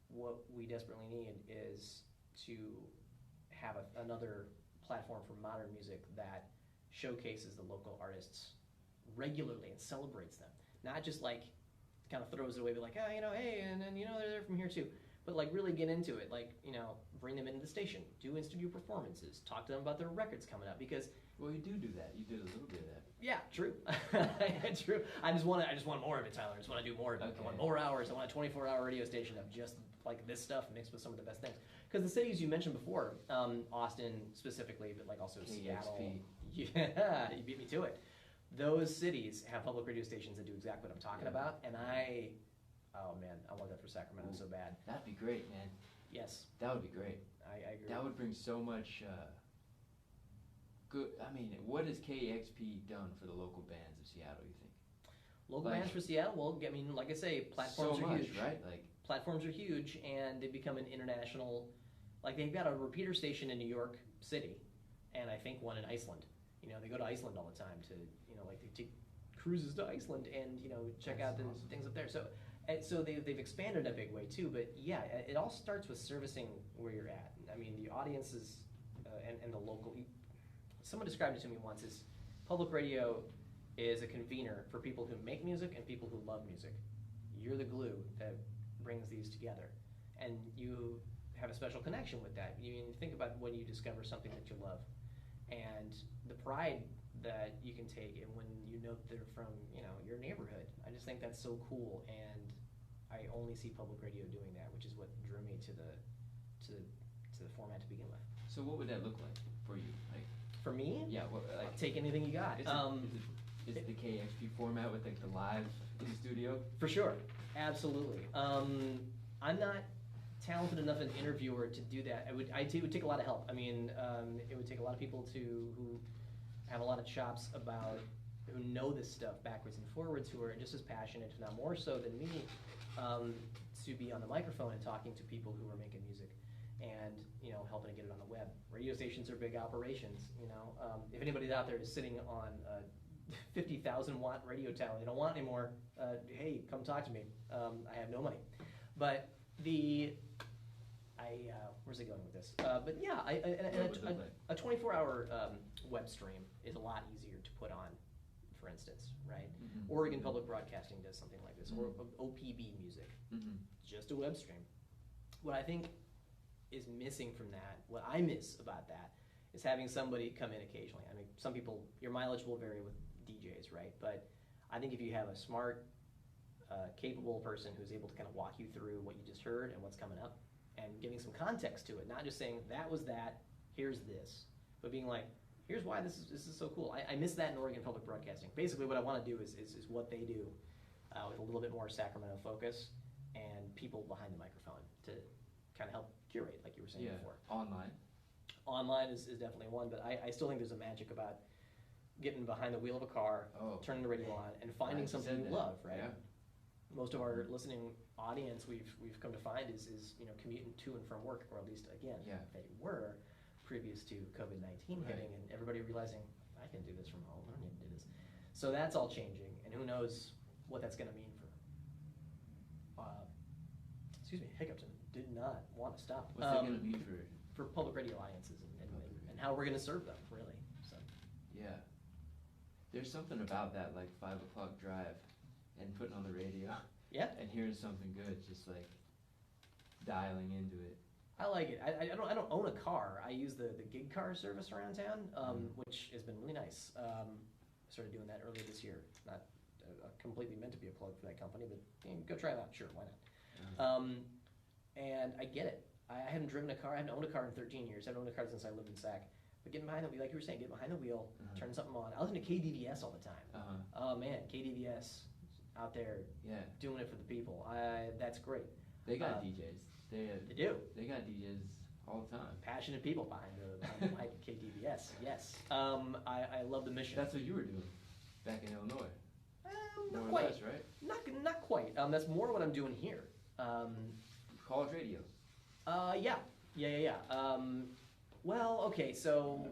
what we desperately need is to have another platform for modern music that showcases the local artists regularly and celebrates them. Not just like kind of throws it away, but like, hey, and then, they're from here too. But like really get into it, like, bring them into the station, do in-studio performances, talk to them about their records coming up, because... Well, you do that. You did a little bit of that. Yeah, true. True. I just want more of it, Tyler. I just want to do more of it. Okay. I want more hours. I want a 24-hour radio station of just like this stuff mixed with some of the best things. Because the cities you mentioned before, Austin specifically, but like also KXP. Seattle. Yeah, you beat me to it. Those cities have public radio stations that do exactly what I'm talking about, and oh man, I want that for Sacramento so bad. That'd be great, man. Yes. That would be great. I agree. That would bring so much good. I mean, what has KXP done for the local bands of Seattle, you think? Local bands for Seattle, well, I mean, like I say, platforms so are much, huge. Right? Like platforms are huge, and they become an international. Like they've got a repeater station in New York City, and I think one in Iceland. They go to Iceland all the time to, like they take cruises to Iceland and check out the things up there. So they've expanded in a big way too. But yeah, it all starts with servicing where you're at. I mean, the audiences and the local. Someone described it to me once as public radio is a convener for people who make music and people who love music. You're the glue that brings these together, and you have a special connection with that. You think about when you discover something that you love, and the pride that you can take, and when they're from your neighborhood. I just think that's so cool, and I only see public radio doing that, which is what drew me to the format to begin with. So what would that look like for you? Like for me? Yeah. I'll take anything you got. Is it the KXP format with like the live in the studio? For sure, absolutely. I'm not talented enough an interviewer to do that. It would take a lot of help. I mean, it would take a lot of people who have a lot of chops who know this stuff backwards and forwards, who are just as passionate, if not more so than me, to be on the microphone and talking to people who are making music and helping to get it on the web. Radio stations are big operations. If anybody's out there is sitting on a 50,000 watt radio tower they don't want anymore, hey, come talk to me. I have no money, but where's it going with this? But yeah, a 24-hour web stream is a lot easier to put on, for instance, right? Mm-hmm. Oregon Public Broadcasting does something like this, or OPB music, just a web stream. What I think is missing from that, what I miss about that, is having somebody come in occasionally. I mean, some people, your mileage will vary with DJs, right? But I think if you have a smart, capable person who's able to kind of walk you through what you just heard and what's coming up, and giving some context to it, not just saying that was that, here's this, but being like, here's why this is so cool. I miss that in Oregon Public Broadcasting. Basically, what I want to do is what they do, with a little bit more Sacramento focus and people behind the microphone to kind of help curate, like you were saying before. Online is definitely one, but I still think there's a magic about getting behind the wheel of a car, turning the radio on, and finding something you love, right? Yeah. Most of our listening audience we've come to find is commuting to and from work, or at least again they were previous to COVID-19 Right. hitting and everybody realizing, I can do this from home, I don't need to do this. So that's all changing, and who knows what that's gonna mean for, excuse me, hiccups, and did not want to stop. What's that gonna mean for public radio alliances and how we're gonna serve them, really, so. Yeah. There's something about that, like 5 o'clock drive and putting on the radio. Yeah. And hearing something good, just like dialing into it. I like it. I don't own a car. I use the gig car service around town, which has been really nice. Started doing that earlier this year. Not completely meant to be a plug for that company, but go try it out. Sure, why not? And I get it. I haven't driven a car. I haven't owned a car in 13 years. I haven't owned a car since I lived in Sac. But getting behind the wheel, like you were saying, get behind the wheel, turn something on. I listen to KDVS all the time. Oh man, KDVS out there doing it for the people. That's great. They got DJs. They do. They got DJs all the time. Passionate people behind the mic at KDVS. Yes. I love the mission. That's what you were doing back in Illinois. Not More quite. or less, right? Not quite. That's more what I'm doing here. College radio. Yeah. Well, okay, so,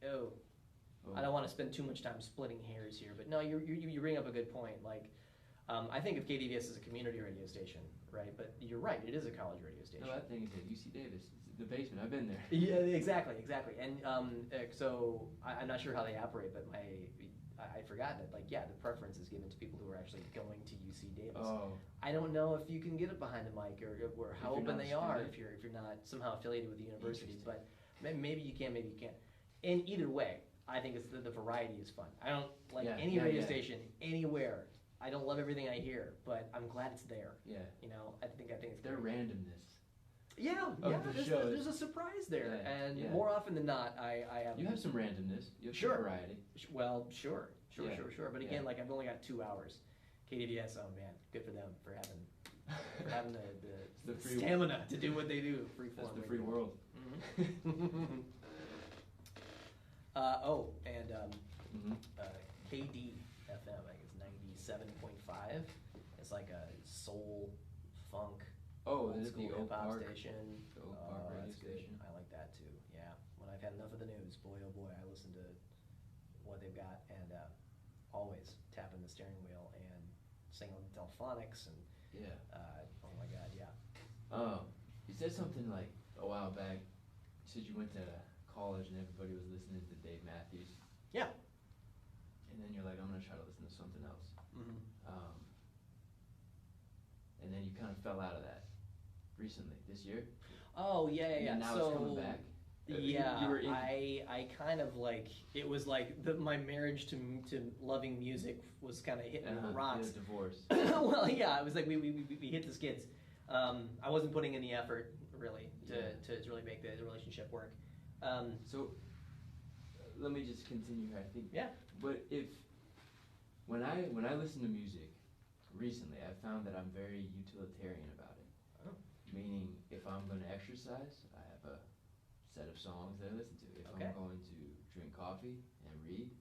I don't want to spend too much time splitting hairs here, but no, you bring up a good point. Like, I think of KDVS as a community radio station, right? But you're right, it is a college radio station. No, that thing is at UC Davis. It's the basement. I've been there. Yeah, exactly. And so I'm not sure how they operate, but I forgot that, like, the preference is given to people who are actually going to UC Davis. Oh. I don't know if you can get it behind the mic or how open they are if you're not somehow affiliated with the university, but maybe you can, maybe you can't. And either way, I think it's the variety is fun. I don't like any radio station anywhere. I don't love everything I hear, but I'm glad it's there. Yeah. You know, I think it's their great. Randomness. Yeah. There's a surprise there, and more often than not, I have. You have some randomness. You have some variety. Well, sure. But again, like I've only got 2 hours. KDVS, oh man, good for them for having the stamina to do what they do. Free form. That's the free world. Mm-hmm. KDFM, I think it's 97.5. It's like a soul funk. Is it the Oak Park station? The Oak Park radio that's station. good. I like that too. Yeah. When I've had enough of the news, boy oh boy, I listen to what they've got, and always tapping the steering wheel and singing Delphonics and oh my god, yeah. You said something like a while back. You said you went to college and everybody was listening to Dave Matthews. Yeah. And then you're like, I'm gonna try to listen to something else. Mm-hmm. And then you kind of fell out of that recently, this year. Oh yeah. And now it's coming back. Yeah, you were in... I kind of like, it was like my marriage to loving music was kind of hitting the rocks. The divorce. Well, yeah, it was like we hit the skids. I wasn't putting in the effort really to really make the relationship work. So let me just continue here. I think. Yeah. But when I listen to music recently, I found that I'm very utilitarian about it. Oh. Meaning, if I'm going to exercise, I have a set of songs that I listen to. If I'm going to drink coffee and read,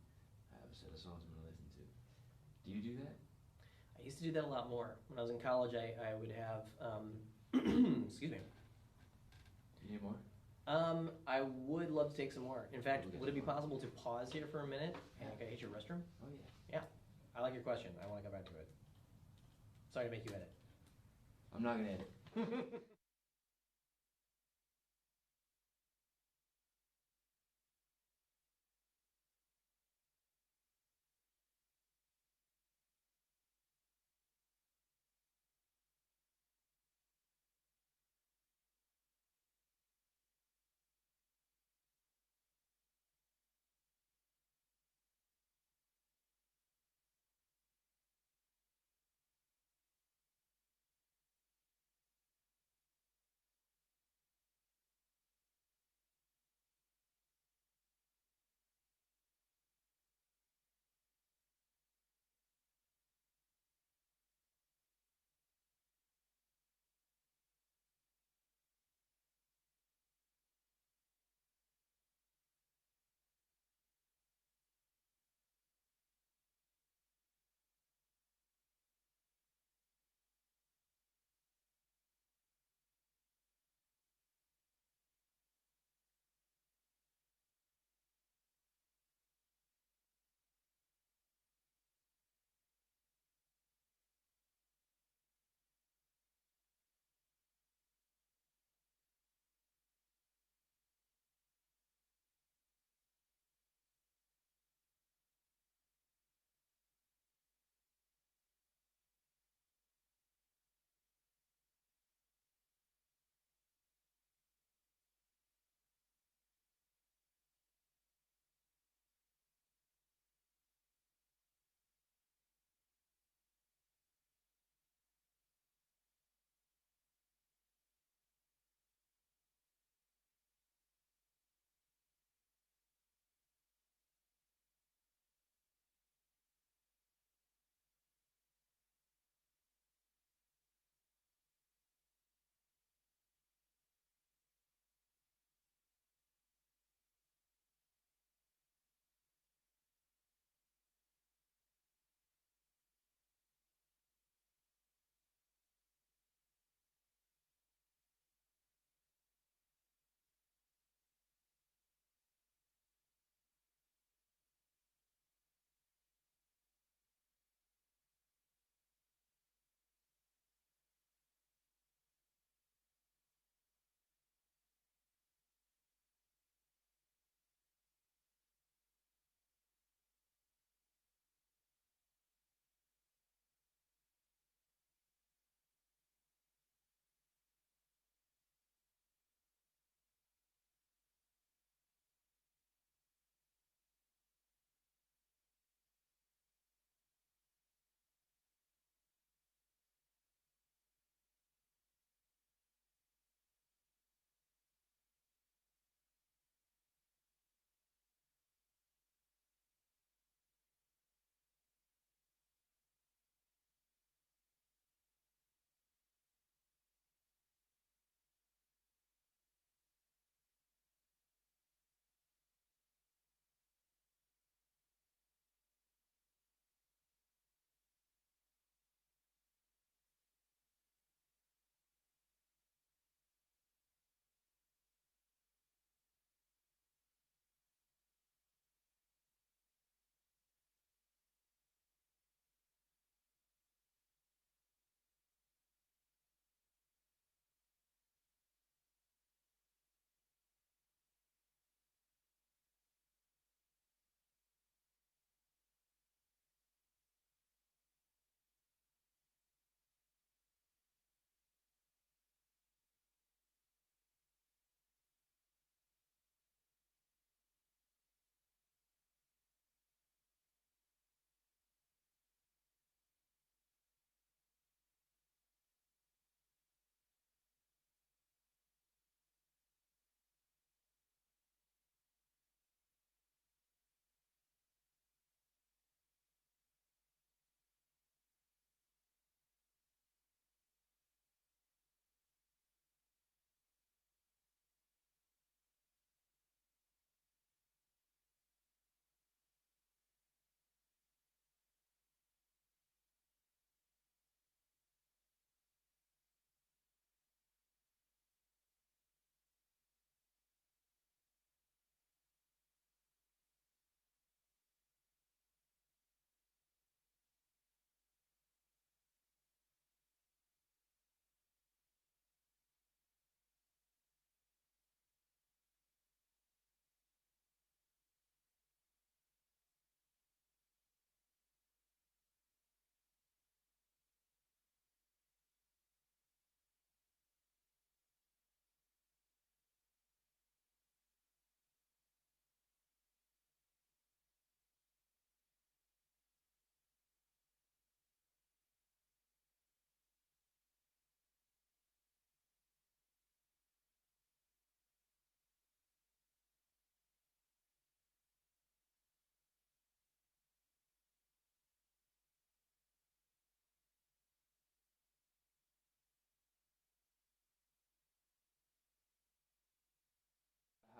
I have a set of songs I'm going to listen to. Do you do that? I used to do that a lot more. When I was in college, I would have, excuse me. Do you need more? I would love to take some more. In fact, would it be possible to pause here for a minute and I hit your restroom? Oh yeah. Yeah. I like your question. I want to go back to it. Sorry to make you edit. I'm not going to edit.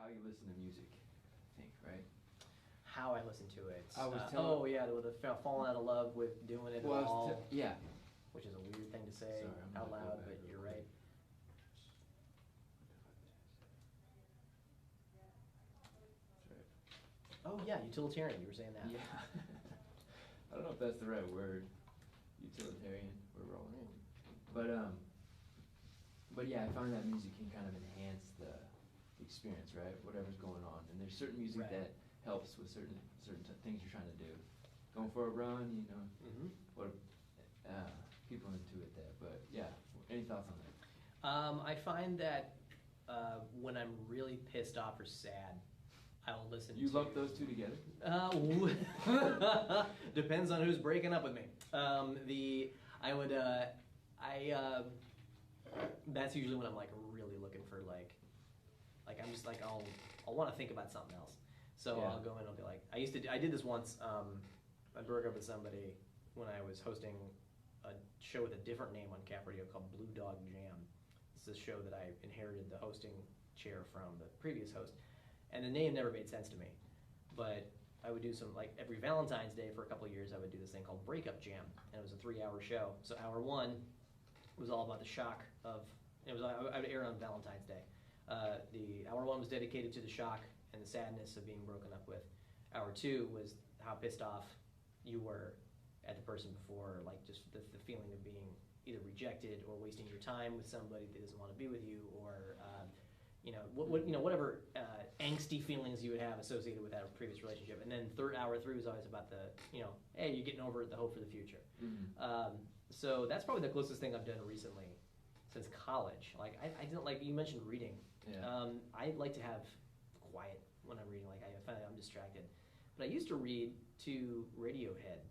how you listen to music, I think, right? How I listen to it. I was oh yeah, with the falling out of love with doing it all. Yeah. Which is a weird thing to say out loud, but you're right. Oh yeah, utilitarian. You were saying that. Yeah. I don't know if that's the right word. Utilitarian. We're rolling. But yeah, I find that music can kind of enhance the experience, right? Whatever's going on, and there's certain music that helps with certain things you're trying to do. Going for a run, you know. Mm-hmm. What people intuit that, but yeah. Any thoughts on that? I find that when I'm really pissed off or sad, I'll listen. You lump those two together? Depends on who's breaking up with me. That's usually when I'm like really looking for like I'm just like I'll want to think about something else. So I'll go in and I'll be like, I did this once. I broke up with somebody when I was hosting a show with a different name on Cap Radio called Blue Dog Jam. It's a show that I inherited the hosting chair from the previous host. And the name never made sense to me. But I would do some, like every Valentine's Day for a couple of years, I would do this thing called Breakup Jam. And it was a 3-hour show. So hour one was all about the shock of, I would air on Valentine's Day. The hour one was dedicated to the shock and the sadness of being broken up with. Hour two was how pissed off you were at the person before, like just the feeling of being either rejected or wasting your time with somebody that doesn't want to be with you, or whatever angsty feelings you would have associated with that previous relationship. And then hour three was always about the, hey, you're getting over it, the hope for the future. Mm-hmm. So that's probably the closest thing I've done recently since college. Like I didn't like, you mentioned reading. Yeah. I like to have quiet when I'm reading. Like I find I'm distracted. But I used to read to Radiohead,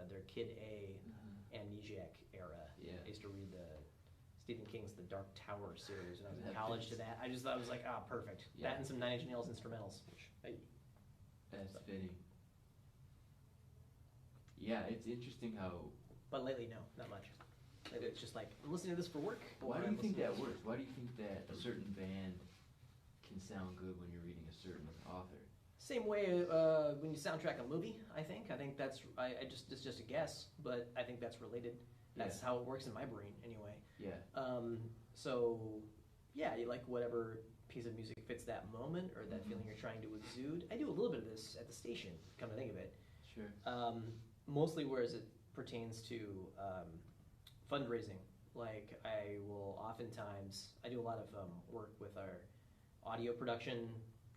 their Kid A Amnesiac era. Yeah. I used to read the Stephen King's The Dark Tower series when I was in college to that. I just thought it was like, perfect. Yeah. That and some 9 Inch Nails instrumentals. That's fitting. Yeah, it's interesting how... But lately, no, not much. Lately, it's just like, I'm listening to this for work. Why do you think that works? Why do you think that a certain band can sound good when you're reading a certain author? Same way when you soundtrack a movie, I think. I think that's, it's just a guess, but I think that's related. That's how it works in my brain, anyway. Yeah. You like whatever piece of music fits that moment or that feeling you're trying to exude. I do a little bit of this at the station, come to think of it. Sure. Mostly whereas it pertains to fundraising. Like I will oftentimes, I do a lot of work with our audio production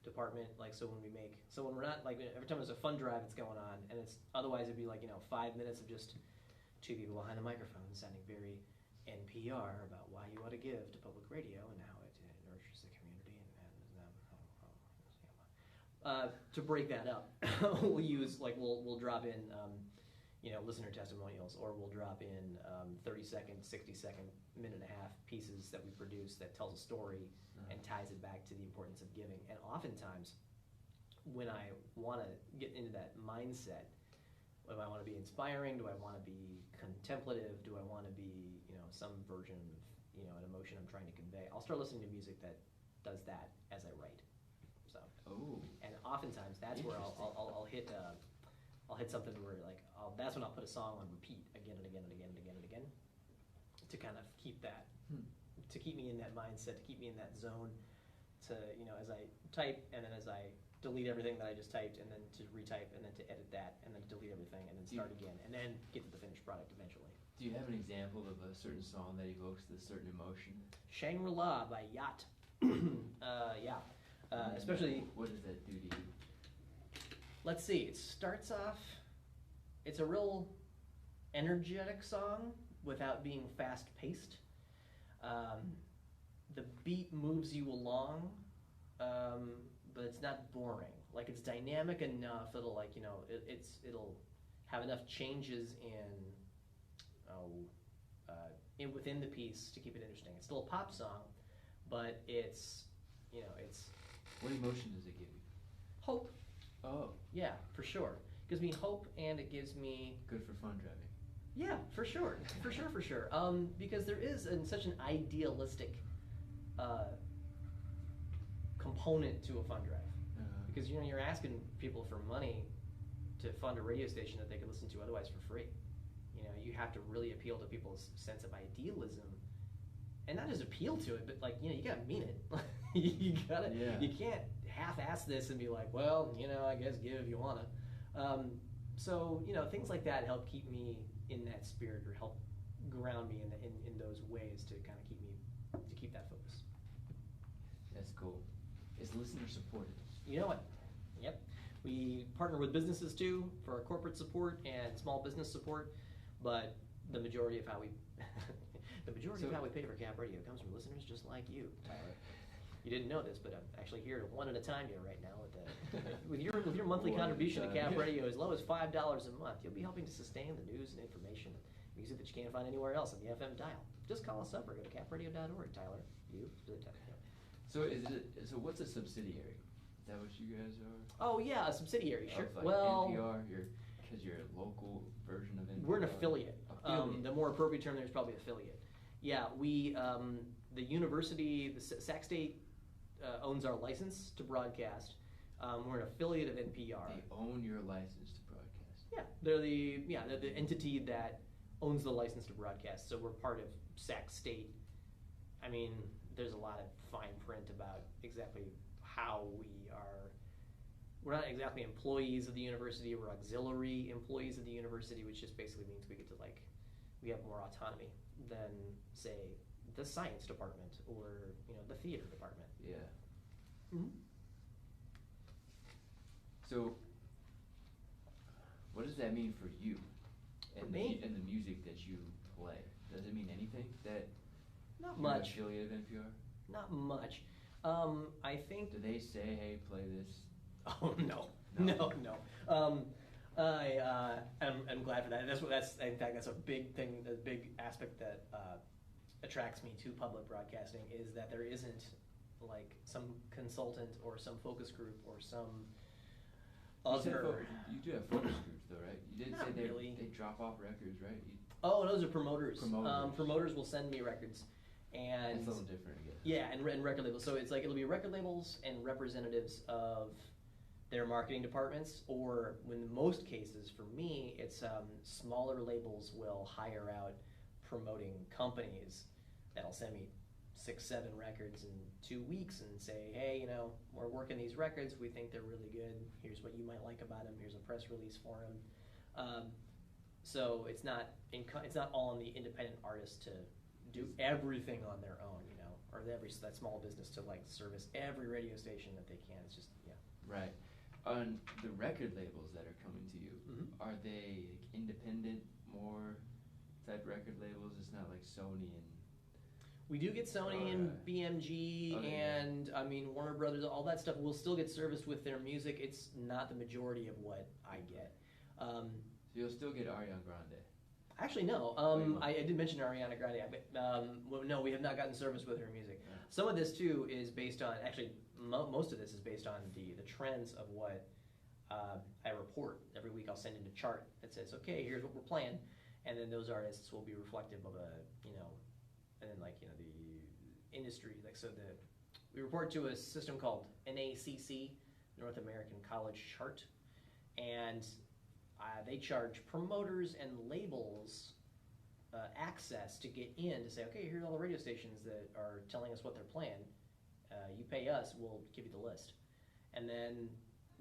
department, like when we're not, like every time there's a fund drive that's going on, and it's otherwise it'd be like 5 minutes of just two people behind the microphone sounding very NPR about why you ought to give to public radio and how it nurtures the community and to break that up, we'll drop in listener testimonials, or we'll drop in 30-second, 60-second, minute and a half pieces that we produce that tells a story and ties it back to the importance of giving. And oftentimes, when I want to get into that mindset, do I want to be inspiring? Do I want to be contemplative? Do I want to be, some version of, an emotion I'm trying to convey? I'll start listening to music that does that as I write. So. Oh. And oftentimes that's where I'll hit. I'll hit something where that's when I'll put a song on repeat again and again and again and again and again, to kind of keep that, to keep me in that mindset, to keep me in that zone, to as I type and then as I delete everything that I just typed and then to retype and then to edit that and then to delete everything and then start again and then get to the finished product eventually. Do you have an example of a certain song that evokes this certain emotion? Shangri-La by Yacht. Especially. What does that do to you? Let's see, it starts off, it's a real energetic song without being fast-paced. The beat moves you along, but it's not boring. Like, it's dynamic enough that'll it'll have enough changes within the piece to keep it interesting. It's still a pop song, but it's. What emotion does it give you? Hope. Oh. Yeah, for sure. It gives me hope, and it gives me... Good for fun driving. Yeah, for sure. For sure. Because there is such an idealistic component to a fund drive. Because you're asking people for money to fund a radio station that they could listen to otherwise for free. You have to really appeal to people's sense of idealism, and not just appeal to it, but you gotta mean it. You can't half-ass this and be like, well, I guess give if you wanna. So things like that help keep me in that spirit, or help ground me in those ways to kind of keep that focus. That's cool. It's listener supported. You know what? Yep. We partner with businesses too for our corporate support and small business support, but the majority of how we pay for Cap Radio comes from listeners just like you, Tyler. You didn't know this, but I'm actually here to one at a time you right now with your monthly contribution to Cap Radio as low as $5 a month. You'll be helping to sustain the news and information, music that you can't find anywhere else on the FM dial. Just call us up or go to capradio.org, Tyler. So what's a subsidiary? Is that what you guys are? Oh yeah, a subsidiary, sure. Like well, NPR, because you're a local version of NPR. We're an affiliate. The more appropriate term there is probably affiliate. Yeah, we the university, the Sac State owns our license to broadcast. We're an affiliate of NPR. They own your license to broadcast. Yeah, they're the entity that owns the license to broadcast. So we're part of Sac State. I mean, there's a lot of fine print about exactly how we are. We're not exactly employees of the university. We're auxiliary employees of the university, which just basically means we get to we have more autonomy than, say, the science department or the theater department. Yeah. Mm-hmm. So, what does that mean for you and the music that you play? Does it mean anything that not much affiliate of NPR? Not much. I think. Do they say, "Hey, play this"? Oh no. I'm glad for that. That's a big thing. A big aspect that attracts me to public broadcasting is that there isn't some consultant or some focus group or some other. You do have focus groups though, right? You did say really. They drop off records, right? Oh, those are promoters. Promoters will send me records. And that's a little different again. Yeah, and record labels. So it's it'll be record labels and representatives of their marketing departments, or in most cases, for me, it's smaller labels will hire out promoting companies that'll send me 6-7 records in 2 weeks and say, hey, we're working these records. We think they're really good. Here's what you might like about them. Here's a press release for them. So it's not all on the independent artist to do everything on their own, or that small business to service every radio station that they can. It's just right. On the record labels that are coming to you, mm-hmm. Are they independent, more type record labels? It's not like Sony and. We do get Sony and BMG and Warner Brothers, all that stuff will still get serviced with their music. It's not the majority of what I get. So you'll still get Ariana Grande. Actually, no. I did mention Ariana Grande. No, we have not gotten service with her music. Yeah. Some of this too is based on most of this is based on the trends of what I report every week. I'll send in a chart that says, okay, here's what we're playing, and then those artists will be reflective of and then the industry. We report to a system called NACC, North American College Chart, and they charge promoters and labels access to get in to say, okay, here's all the radio stations that are telling us what they're playing. You pay us, we'll give you the list. And then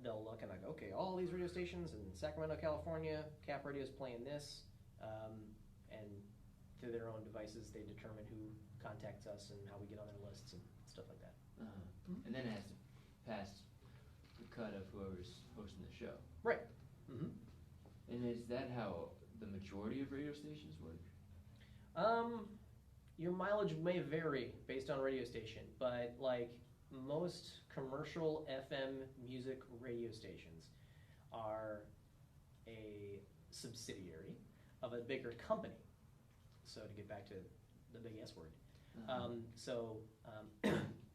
they'll look and okay, all these radio stations in Sacramento, California, Cap Radio is playing this. And through their own devices, they determine who contacts us and how we get on their lists and stuff like that. Uh-huh. Mm-hmm. And then it has to pass the cut of whoever's hosting the show. Right. Mm-hmm. And is that how the majority of radio stations work? Your mileage may vary based on radio station, but most commercial FM music radio stations are a subsidiary of a bigger company. So to get back to the big S word. Uh-huh.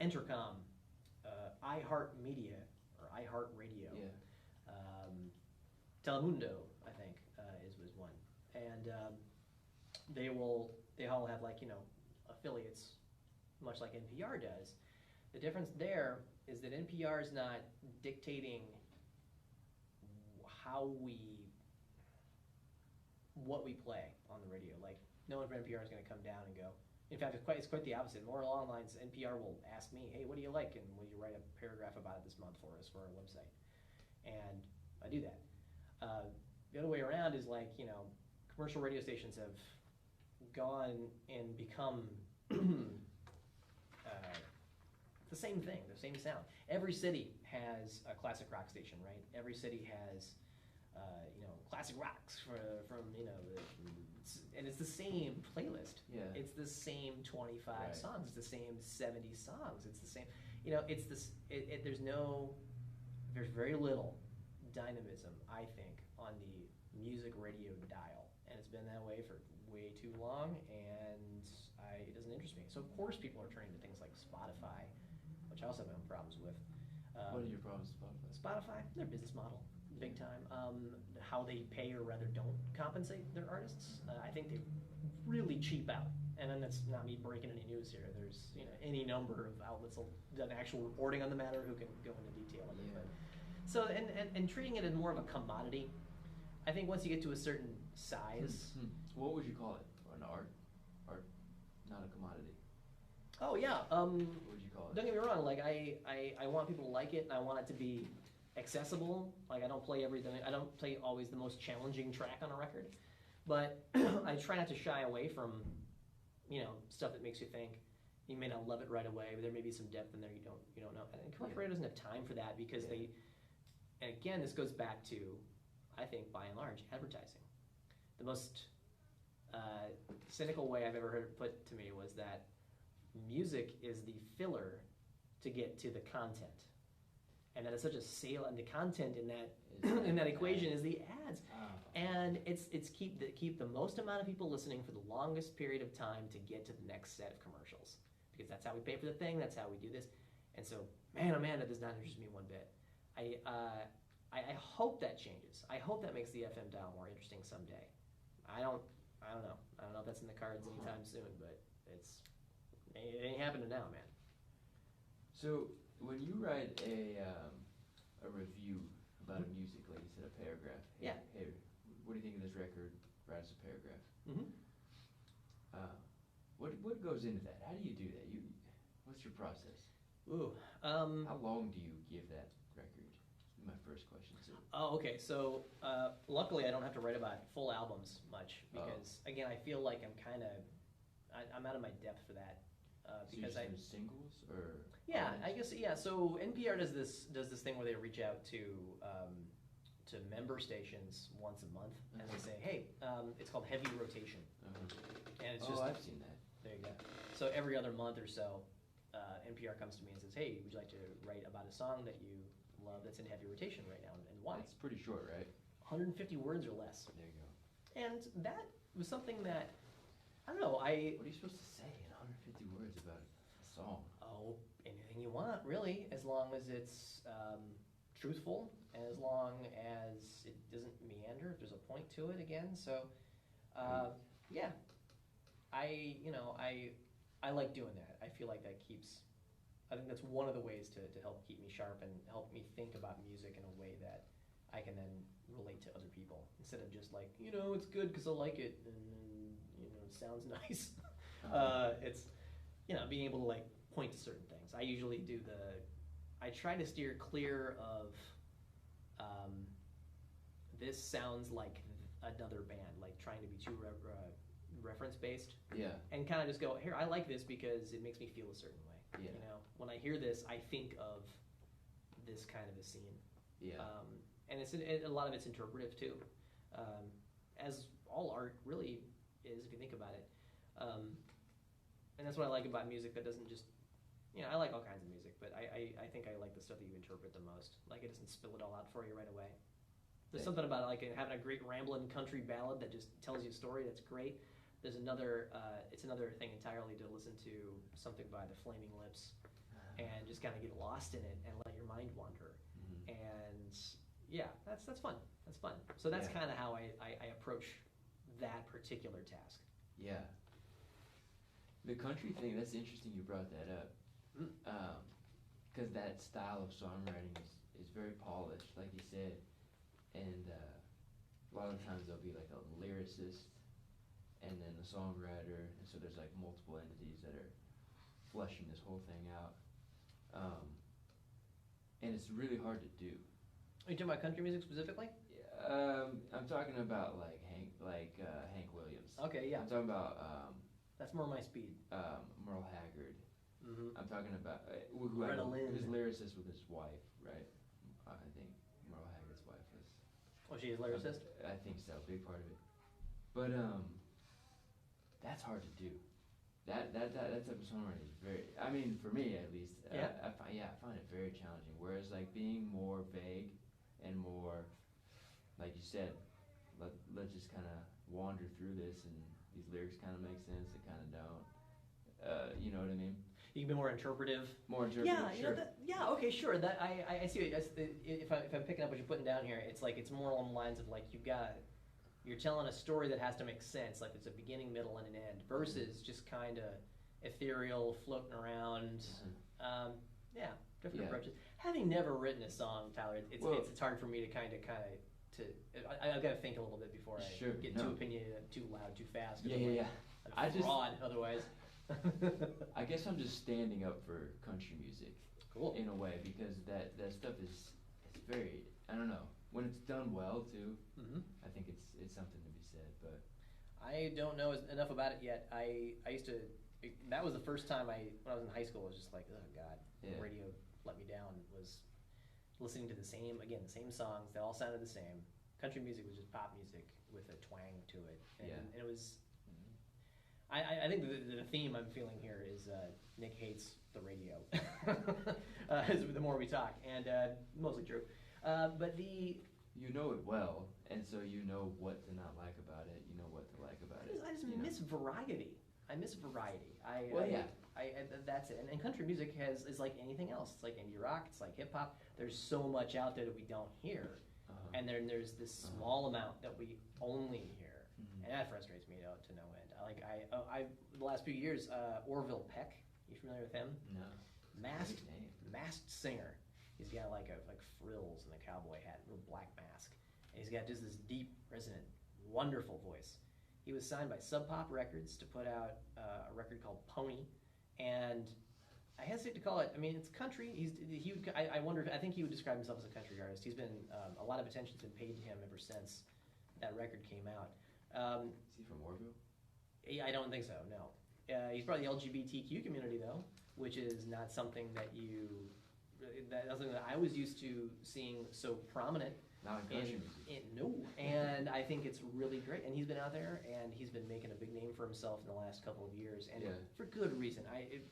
Entercom, iHeartMedia, or iHeartRadio, Telemundo, I think, was one. And they all have affiliates, much like NPR does. The difference there is that NPR is not dictating what we play on the radio. Like, no one from NPR is going to come down and go. In fact, it's quite the opposite. More along the lines, NPR will ask me, hey, what do you like? And will you write a paragraph about it this month for us for our website? And I do that. The other way around is like, commercial radio stations have gone and become the same thing, the same sound. Every city has a classic rock station, right? Every city has, classic rocks and it's the same playlist. Yeah. It's the same 25 Right. songs. It's the same 70 songs. It's the same, it's this. There's very little dynamism, I think, on the music radio dial, and it's been that way for way too long, and it doesn't interest me. So of course people are turning to things like Spotify, which I also have my own problems with. What are your problems with Spotify? Spotify, their business model, big time. How they pay or rather don't compensate their artists. I think they really cheap out. And then that's not me breaking any news here. There's any number of outlets that done actual reporting on the matter who can go into detail of it. Yeah. But, so and treating it as more of a commodity. I think once you get to a certain size. What would you call it? An art, not a commodity. Oh yeah. What would you call it? Don't get me wrong. Like I want people to like it, and I want it to be accessible. Like I don't play everything. I don't play always the most challenging track on a record, but I try not to shy away from, stuff that makes you think. You may not love it right away, but there may be some depth in there you don't know. And commercial radio doesn't have time for that because they. And again, this goes back to, I think, by and large, advertising. The most cynical way I've ever heard it put to me was that music is the filler to get to the content, and that is such a sale, and the content in that in that equation is the ads, and it's keep the most amount of people listening for the longest period of time to get to the next set of commercials, because that's how we pay for the thing, that's how we do this, and so man, oh man, that does not interest me one bit. I hope that changes. I hope that makes the FM dial more interesting someday. I don't know. I don't know if that's in the cards anytime soon, but it ain't happening now, man. So when you write a review about a music, like you said, a paragraph. Hey, Yeah. Hey, what do you think of this record? Write us a paragraph. Mm-hmm. What goes into that? How do you do that? What's your process? Ooh. How long do you give that record? My first question. So. Oh, okay. So luckily, I don't have to write about full albums much because, again, I feel like I'm out of my depth for that. Because so you just do singles or? Yeah, albums? I guess yeah. So NPR does this thing where they reach out to member stations once a month, and they say, hey, it's called heavy rotation, and it's just I've seen that. There you go. So every other month or so, NPR comes to me and says, hey, would you like to write about a song that you love that's in heavy rotation right now, and why? It's pretty short, right? 150 words or less. There you go. And that was something that, I don't know, What are you supposed to say in 150 words about a song? Oh, anything you want, really, as long as it's truthful, and as long as it doesn't meander, if there's a point to it again. So, yeah, I like doing that. I feel like that I think that's one of the ways to help keep me sharp and help me think about music in a way that I can then relate to other people, instead of just like, it's good because I like it, and it sounds nice. It's, being able to like point to certain things. I usually I try to steer clear of this sounds like another band, like trying to be too reference based. Yeah. And kind of just go, here, I like this because it makes me feel a certain way. Yeah. When I hear this, I think of this kind of a scene. Yeah. And a lot of it's interpretive too, as all art really is, if you think about it. And that's what I like about music that doesn't just, I like all kinds of music, but I think I like the stuff that you interpret the most. Like, it doesn't spill it all out for you right away. There's something about like having a great rambling country ballad that just tells you a story that's great. There's it's another thing entirely to listen to something by the Flaming Lips and just kind of get lost in it and let your mind wander. Mm-hmm. And yeah, that's fun. That's fun. So that's kind of how I approach that particular task. Yeah. The country thing, that's interesting you brought that up. because that style of songwriting is very polished, like you said, and a lot of times there'll be like a lyricist and then the songwriter, and so there's like multiple entities that are fleshing this whole thing out, and it's really hard to do. Are you talking about country music specifically? I'm talking about like Hank Williams. Okay, yeah. I'm talking about that's more my speed. Merle Haggard. Mm-hmm. I'm talking about who's lyricist with his wife, right? I think Merle Haggard's wife is. Oh, she is lyricist? I think so, big part of it. But that's hard to do. That type of songwriting is very. I mean, for me at least, I find it very challenging. Whereas like being more vague and more, like you said, let's just kind of wander through this, and these lyrics kind of make sense. They kind of don't. You know what I mean? You can be more interpretive. More interpretive. Yeah, sure. Okay, sure. That I see. If I'm picking up what you're putting down here, it's like it's more along the lines of like you're telling a story that has to make sense, like it's a beginning, middle, and an end, versus just kind of ethereal, floating around. Different approaches. Having never written a song, Tyler, it's hard for me to kind of I've got to think a little bit before I get too opinionated, too loud, too fast. I'm fraud otherwise. I guess I'm just standing up for country music, cool, in a way, because that stuff is very, I don't know, when it's done well too. Mm-hmm. I think it's something to be said. But I don't know enough about it yet. I used to. That was the first time when I was in high school. I was just like, oh God, radio let me down. Was listening to the same songs. They all sounded the same. Country music was just pop music with a twang to it, and it was. I think the theme I'm feeling here is Nick hates the radio. The more we talk, and mostly true. But you know it well, and so you know what to not like about it. You know what to like about it. I just miss variety. I miss variety. That's it. And country music is like anything else. It's like indie rock. It's like hip hop. There's so much out there that we don't hear, and then there's this small amount that we only hear. Mm-hmm. And that frustrates me to no end. I the last few years, Orville Peck. You familiar with him? No. Masked singer. He's got like frills and a cowboy hat, a little black mask, and he's got just this deep, resonant, wonderful voice. He was signed by Sub Pop Records to put out a record called Pony, and I hesitate to call it. I mean, it's country. I wonder. I think he would describe himself as a country artist. He's been a lot of attention's been paid to him ever since that record came out. Is he from Orville? I don't think so, no. He's part of the LGBTQ community, though, which is not something that's something that I was used to seeing so prominent. Not in country music. No, and I think it's really great. And he's been out there, and he's been making a big name for himself in the last couple of years, and for good reason.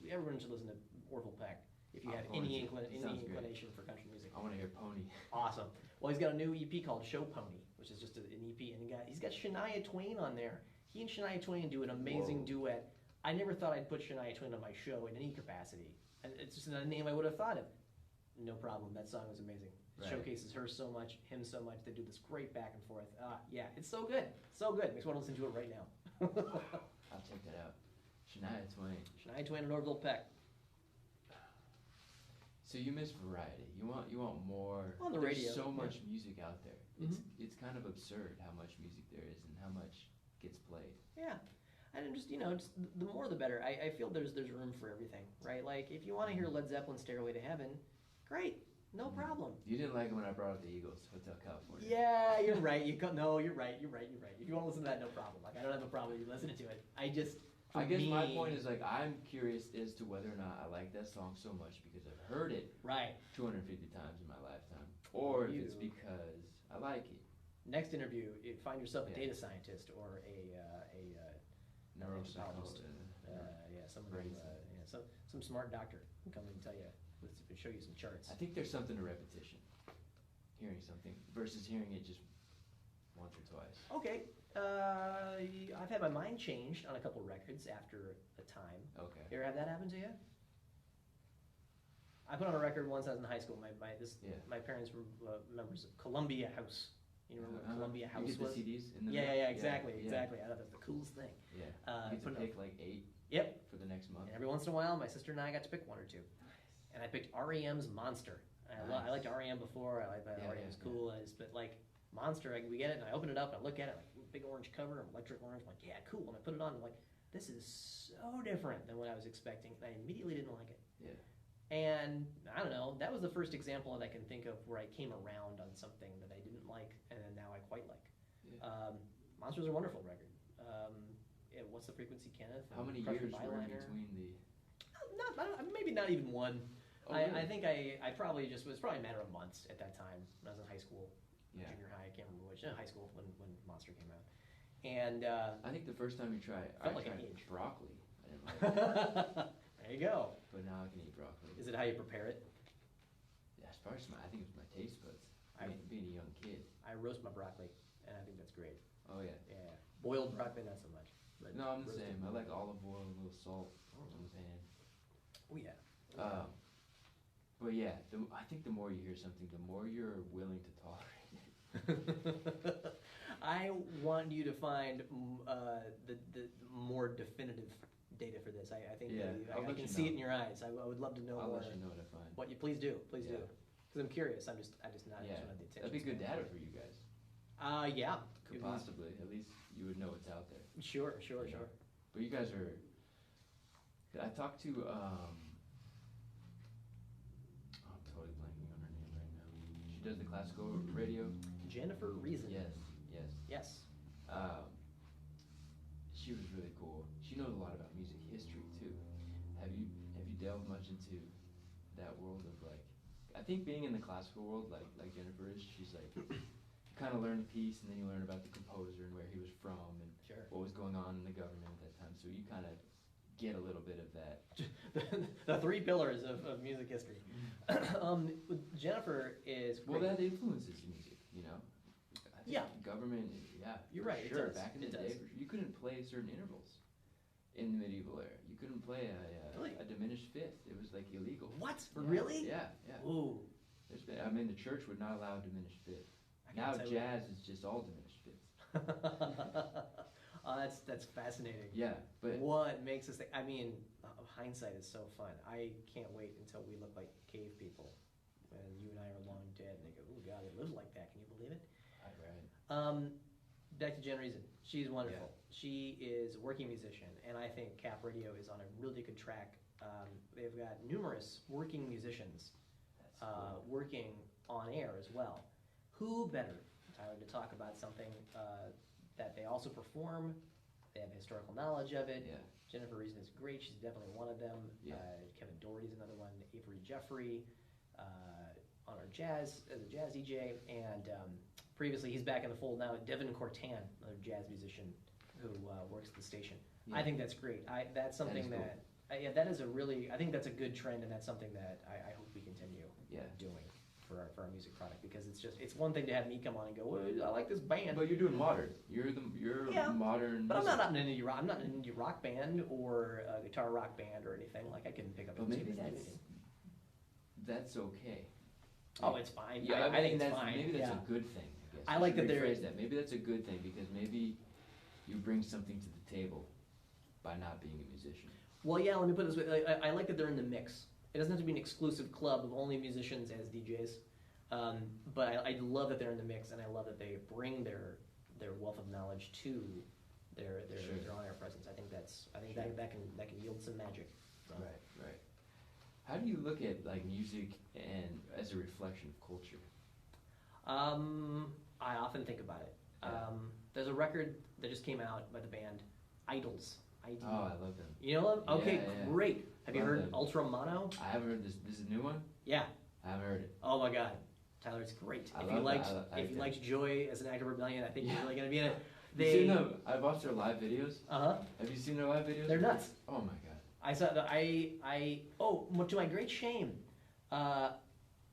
Everyone should listen to Orville Peck if you have any inclination for country music. I want to hear Pony. Awesome. Well, he's got a new EP called Show Pony, which is just an EP, and he's got Shania Twain on there. He and Shania Twain do an amazing duet. I never thought I'd put Shania Twain on my show in any capacity, and it's just a name I would have thought of. No problem. That song is amazing. Right. Showcases her so much, him so much. They do this great back and forth. It's so good. So good. Makes me want to listen to it right now. I'll check that out. Shania Twain. Shania Twain and Orville Peck. So you miss variety. You want more. On the radio. There's so much music out there. It's kind of absurd how much music there is and how much gets played. Yeah. And just the more the better. I feel there's room for everything, right? Like if you want to hear Led Zeppelin Stairway to Heaven, great. No problem. You didn't like it when I brought up the Eagles, Hotel California. Yeah, you're right. You're right. If you want to listen to that, no problem. Like I don't have a problem with you listening to it. I guess my point is like I'm curious as to whether or not I like that song so much because I've heard it 250 times in my lifetime, or if it's because I like it. Next interview, find yourself a data scientist or a neuropsychologist. Some smart doctor can come and tell you. Let's show you some charts. I think there's something to repetition, hearing something versus hearing it just once or twice. Okay, I've had my mind changed on a couple records after a time. Okay. You ever have that happen to you? I put on a record once I was in high school. My parents were members of Columbia House. You remember what Columbia House was? was? The CDs in the exactly. I thought that was the coolest thing. Yeah. You get to pick like 8. Yep. For the next month. And every once in a while, my sister and I got to pick one or two. and I picked REM's Monster. I liked REM before. I liked that REM was cool, but like Monster, we get it, and I open it up and I look at it, like big orange cover, electric orange. I'm like, yeah, cool. And I put it on, and I'm like, this is so different than what I was expecting, and I immediately didn't like it. Yeah. And I don't know, that was the first example that I can think of where I came around on something that I didn't like, and then now I quite like. Yeah. Monster's a wonderful record. What's the Frequency, Kenneth? How many years were in between the? Maybe not even one. Oh, really? I think I probably just was probably a matter of months at that time when I was in high school, junior high. I can't remember which. High school when Monster came out, and I think the first time you tried, I tried broccoli. I didn't like it. There you go. But now I can eat broccoli. Is it how you prepare it? Yeah, as far as I think it's my taste buds. Being a young kid. I roast my broccoli, and I think that's great. Oh yeah. Yeah. Boiled broccoli, not so much. But no, I'm the same. I like olive oil, a little salt on the pan. Oh yeah. But yeah, I think the more you hear something, the more you're willing to tolerate it. I want you to find the more definitive data for this. I think I can see it in your eyes. I would love to know I'll more. let you know what I find. What you please do, because I'm curious. I'm just not. Yeah, the attention. that'd be good data for you guys. Yeah. Could possibly. At least you would know what's out there. Sure. But you guys are. I talked to. I'm totally blanking on her name right now. She does the classical radio. Jennifer Reason. Yes. She was really cool. She knows a lot about music history too. Have you delved much into that world of like? I think being in the classical world, like Jennifer is, she's like, you kind of learn a piece and then you learn about the composer and where he was from and what was going on in the government at that time. So you kind of get a little bit of that. The three pillars of music history. Jennifer is great. Well, that influences music, you know. Government. Yeah, you're right. Sure. It does. Back in the day, you couldn't play certain intervals in the medieval era. You couldn't play a diminished fifth. It was like illegal. What? Really? Yeah. Ooh. The church would not allow diminished fifth. Now jazz is just all diminished fifths. That's fascinating. Yeah, but what makes us think? I mean, hindsight is so fun. I can't wait until we look like cave people, when you and I are long dead, and they go, "Oh God, they lived like that." Can you believe it? Right. Back to Jen Reason. She's wonderful. Yeah. She is a working musician, and I think Cap Radio is on a really good track. They've got numerous working musicians working on air as well. Who better, Tyler, to talk about something that they also perform? They have historical knowledge of it. Yeah. Jennifer Reason is great. She's definitely one of them. Yeah. Kevin Doherty's another one. Avery Jeffrey on our jazz, as a jazz DJ, and previously he's back in the fold now. Devin Cortan, another jazz musician who works at the station. Yeah. I think that's great. That's something that is a really. I think that's a good trend, and that's something that I hope we continue doing for our music product, because it's one thing to have me come on and go, well, I like this band. But you're doing modern. You're modern. But music. I'm not an indie rock. I'm not an indie rock band or a guitar rock band or anything. Like I can pick up. But maybe that's okay. Oh, it's fine. Yeah, I think it's fine. Maybe that's a good thing. I guess. I like that there is that. Maybe that's a good thing, because maybe you bring something to the table by not being a musician. Well, yeah. Let me put it this way. I like that they're in the mix. It doesn't have to be an exclusive club of only musicians as DJs, but I love that they're in the mix, and I love that they bring their wealth of knowledge to their on-air presence. I think that can yield some magic. So. Right. How do you look at like music and as a reflection of culture? I often think about it. Yeah. There's a record that just came out by the band Idols. Oh, I love them. You know them? Okay, yeah. Great. Have you heard them. Ultra Mono? I haven't heard this. This is a new one? Yeah. I haven't heard it. Oh my God, Tyler, it's great. If you liked Joy as an Act of Rebellion, I think you're really gonna be in it. I've watched their live videos. Have you seen their live videos? They're nuts. Oh my God. I saw to my great shame, I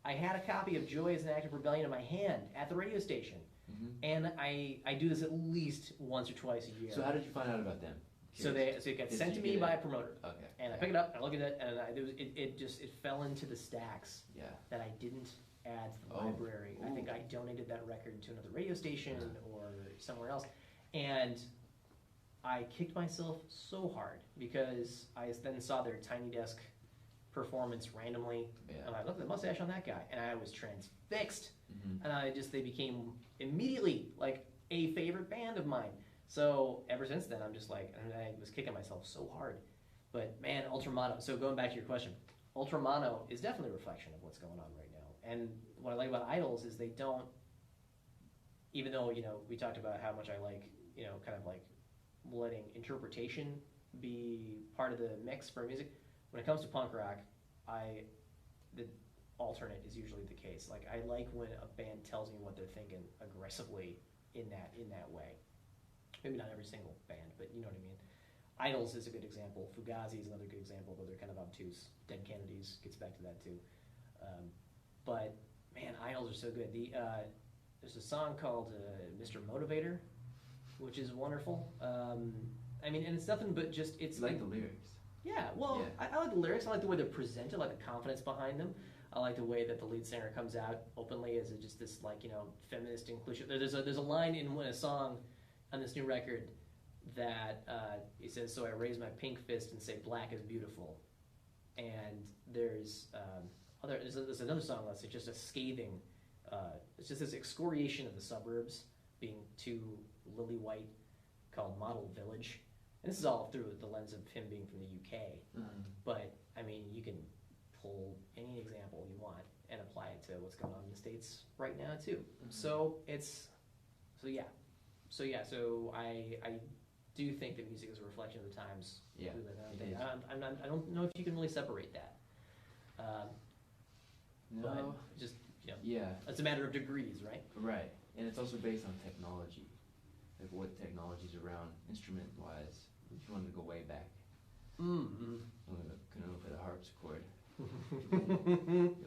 had a copy of Joy as an Act of Rebellion in my hand at the radio station. Mm-hmm. And I do this at least once or twice a year. So how did you find out about them? So it got sent to me by a promoter. Okay. And I pick it up, and I look at it, and it fell into the stacks that I didn't add to the library. Ooh. I think I donated that record to another radio station or somewhere else. And I kicked myself so hard because I then saw their Tiny Desk performance randomly. Yeah. And I looked at the mustache on that guy, and I was transfixed. Mm-hmm. And they became immediately like a favorite band of mine. So ever since then, I'm just like, and I was kicking myself so hard. But man, Ultramono. So going back to your question, Ultramono is definitely a reflection of what's going on right now. And what I like about Idols is they don't, even though, we talked about how much I like, kind of like letting interpretation be part of the mix for music. When it comes to punk rock, the alternate is usually the case. Like, I like when a band tells me what they're thinking aggressively in that way. Maybe not every single band, but you know what I mean. Idols is a good example. Fugazi is another good example, though they're kind of obtuse. Dead Kennedys gets back to that too. But man, Idols are so good. There's a song called Mr. Motivator, which is wonderful. And it's nothing but just it's You like the lyrics. Yeah, well, yeah. I like the lyrics. I like the way they're presented. I like the confidence behind them. I like the way that the lead singer comes out openly as just this feminist inclusion. There's a line in a song on this new record that he says, "So I raise my pink fist and say black is beautiful." And there's another song that's just a scathing. It's just this excoriation of the suburbs being too lily white, called Model Village. And this is all through the lens of him being from the UK. Mm-hmm. But you can pull any example you want and apply it to what's going on in the States right now too. Mm-hmm. So I do think that music is a reflection of the times. Yeah, I don't know if you can really separate that. No. But just it's a matter of degrees, right? Right, and it's also based on technology, like what technology's around instrument-wise. If you wanted to go way back, couldn't play the harpsichord. Get a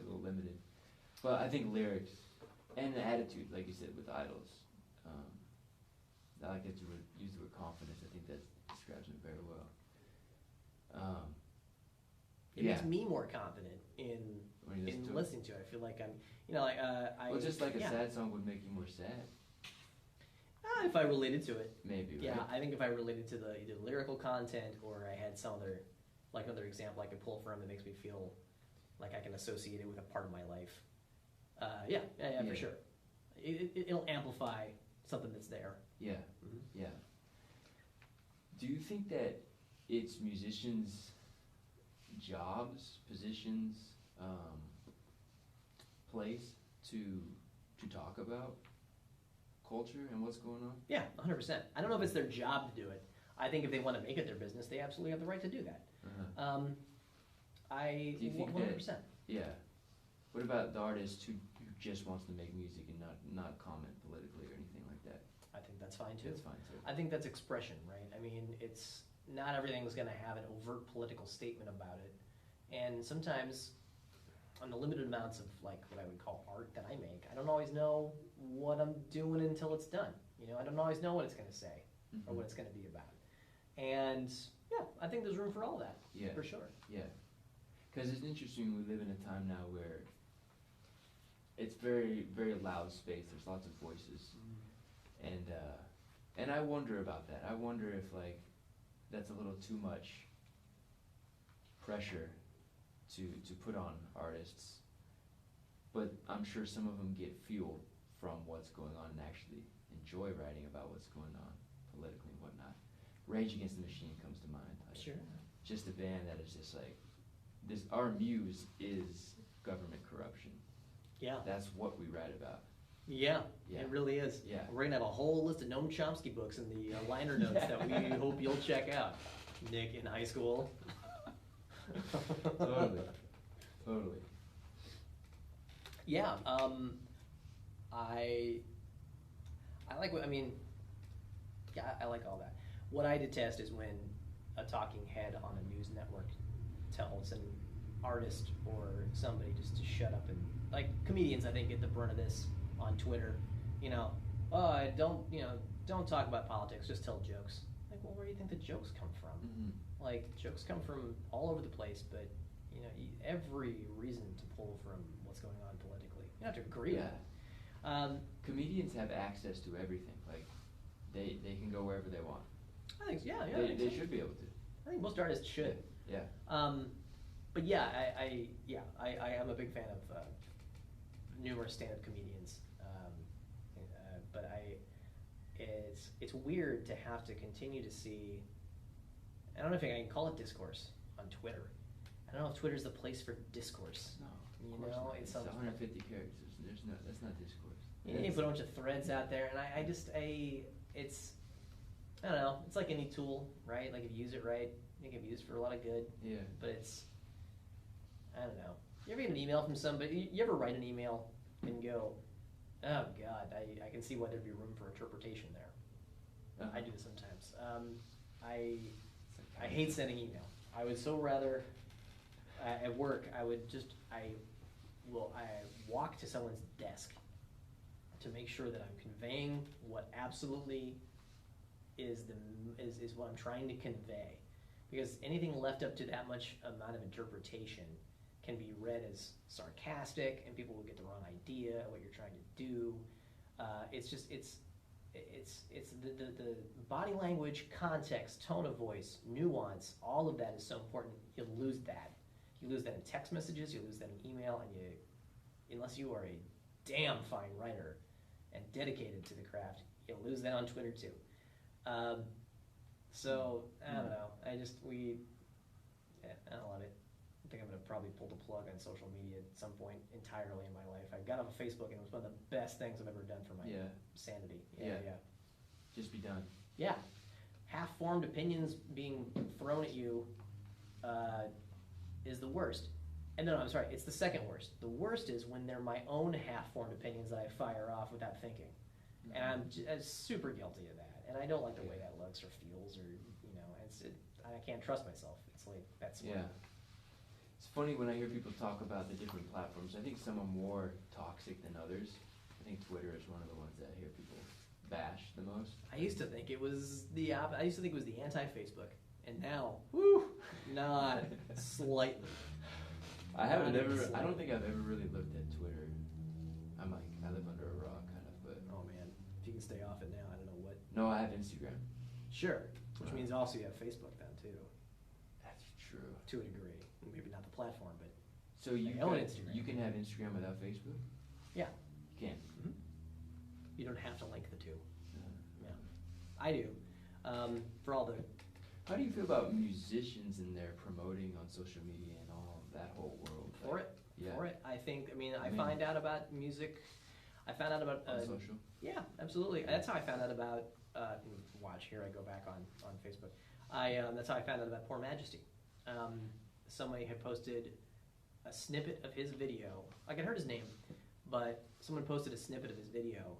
little limited, but I think lyrics and the attitude, like you said, with Idols. I like that you use the word confidence. I think that describes it very well. It makes me more confident in listening to it. I feel like I'm, well, just like a sad song would make you more sad. If I related to it. Maybe, right? Yeah, I think if I related to either the lyrical content or I had some other, another example I could pull from that makes me feel like I can associate it with a part of my life. Yeah, for sure. It'll amplify something that's there. Yeah, yeah. Do you think that it's musicians' jobs, positions, place to talk about culture and what's going on? Yeah, 100%. I don't know if it's their job to do it. I think if they want to make it their business, they absolutely have the right to do that. Uh-huh. Do you think 100%. That, yeah. What about the artist who just wants to make music and not comment politically or anything like that? I think that's fine too. That's fine too. I think that's expression, right? It's not everything's going to have an overt political statement about it. And sometimes on the limited amounts of what I would call art that I make, I don't always know what I'm doing until it's done. I don't always know what it's going to say or what it's going to be about. And yeah, I think there's room for all that. Yeah, for sure. Yeah, because it's interesting. We live in a time now where it's very, very loud space. There's lots of voices, and I wonder about that. I wonder if that's a little too much pressure to put on artists, but I'm sure some of them get fuel from what's going on and actually enjoy writing about what's going on politically and whatnot. Rage Against the Machine comes to mind. Sure. Just a band that is just this. Our muse is government corruption. Yeah. That's what we write about. Yeah, it really is. Yeah. We're going to have a whole list of Noam Chomsky books in the liner notes that we hope you'll check out. Nick in high school. Totally. Yeah, I like I like all that. What I detest is when a talking head on a news network tells an artist or somebody just to shut up, and comedians I think get the brunt of this on Twitter. Don't talk about politics, just tell jokes. Well, where do you think the jokes come from? Mm-hmm. Jokes come from all over the place, but every reason to pull from what's going on politically. You don't have to agree with it. Comedians have access to everything. They can go wherever they want. I think, yeah. They should be able to. I think most artists should. Yeah. But yeah, I am a big fan of numerous stand-up comedians. But it's weird to have to continue to see. I don't know if I can call it discourse on Twitter. I don't know if Twitter's the place for discourse. No, you of course know, not. it's 150 characters. That's not discourse. You put a bunch of threads out there, and it's I don't know. It's like any tool, right? Like if you use it right, it can be used for a lot of good. Yeah. But I don't know. You ever get an email from somebody? You ever write an email and go, oh God, I can see why there'd be room for interpretation there. I do this sometimes. I hate sending email. I would so rather at work. I walk to someone's desk to make sure that I'm conveying what absolutely is what I'm trying to convey, because anything left up to that much amount of interpretation can be read as sarcastic, and people will get the wrong idea of what you're trying to do. It's the body language, context, tone of voice, nuance, all of that is so important. You'll lose that. You lose that in text messages, you lose that in email, and unless you are a damn fine writer and dedicated to the craft, you'll lose that on Twitter too. So I don't know. I don't love it. I think I'm gonna probably pull the plug on social media at some point entirely in my life. I got off of Facebook, and it was one of the best things I've ever done for my sanity. Yeah. Just be done. Yeah. Half-formed opinions being thrown at you is the worst. And no, I'm sorry, it's the second worst. The worst is when they're my own half-formed opinions that I fire off without thinking. Mm-hmm. And I'm super guilty of that. And I don't like the way that looks or feels, or, I can't trust myself. It's like, that's what. Yeah. It's funny when I hear people talk about the different platforms. I think some are more toxic than others. I think Twitter is one of the ones that I hear people bash the most. I used to think it was the anti-Facebook. And now, not slightly. I don't think I've ever really looked at Twitter. I live under a rock, kind of, but. Oh man, if you can stay off it now, I don't know what. No, I have Instagram. Sure, which means also you have Facebook then too. That's true. To a degree, maybe not the platform, but. So you can have Instagram without Facebook? Yeah. You can. Mm-hmm. You don't have to link the two. Yeah, I do. For all the. How do you feel about musicians and their promoting on social media and all of that whole world? For it. I find out about music. I found out about on social. Yeah, absolutely. That's how I found out about. Watch here. I go back on Facebook. That's how I found out about Poor Majesty. Somebody had posted a snippet of his video. I had heard his name, but someone posted a snippet of his video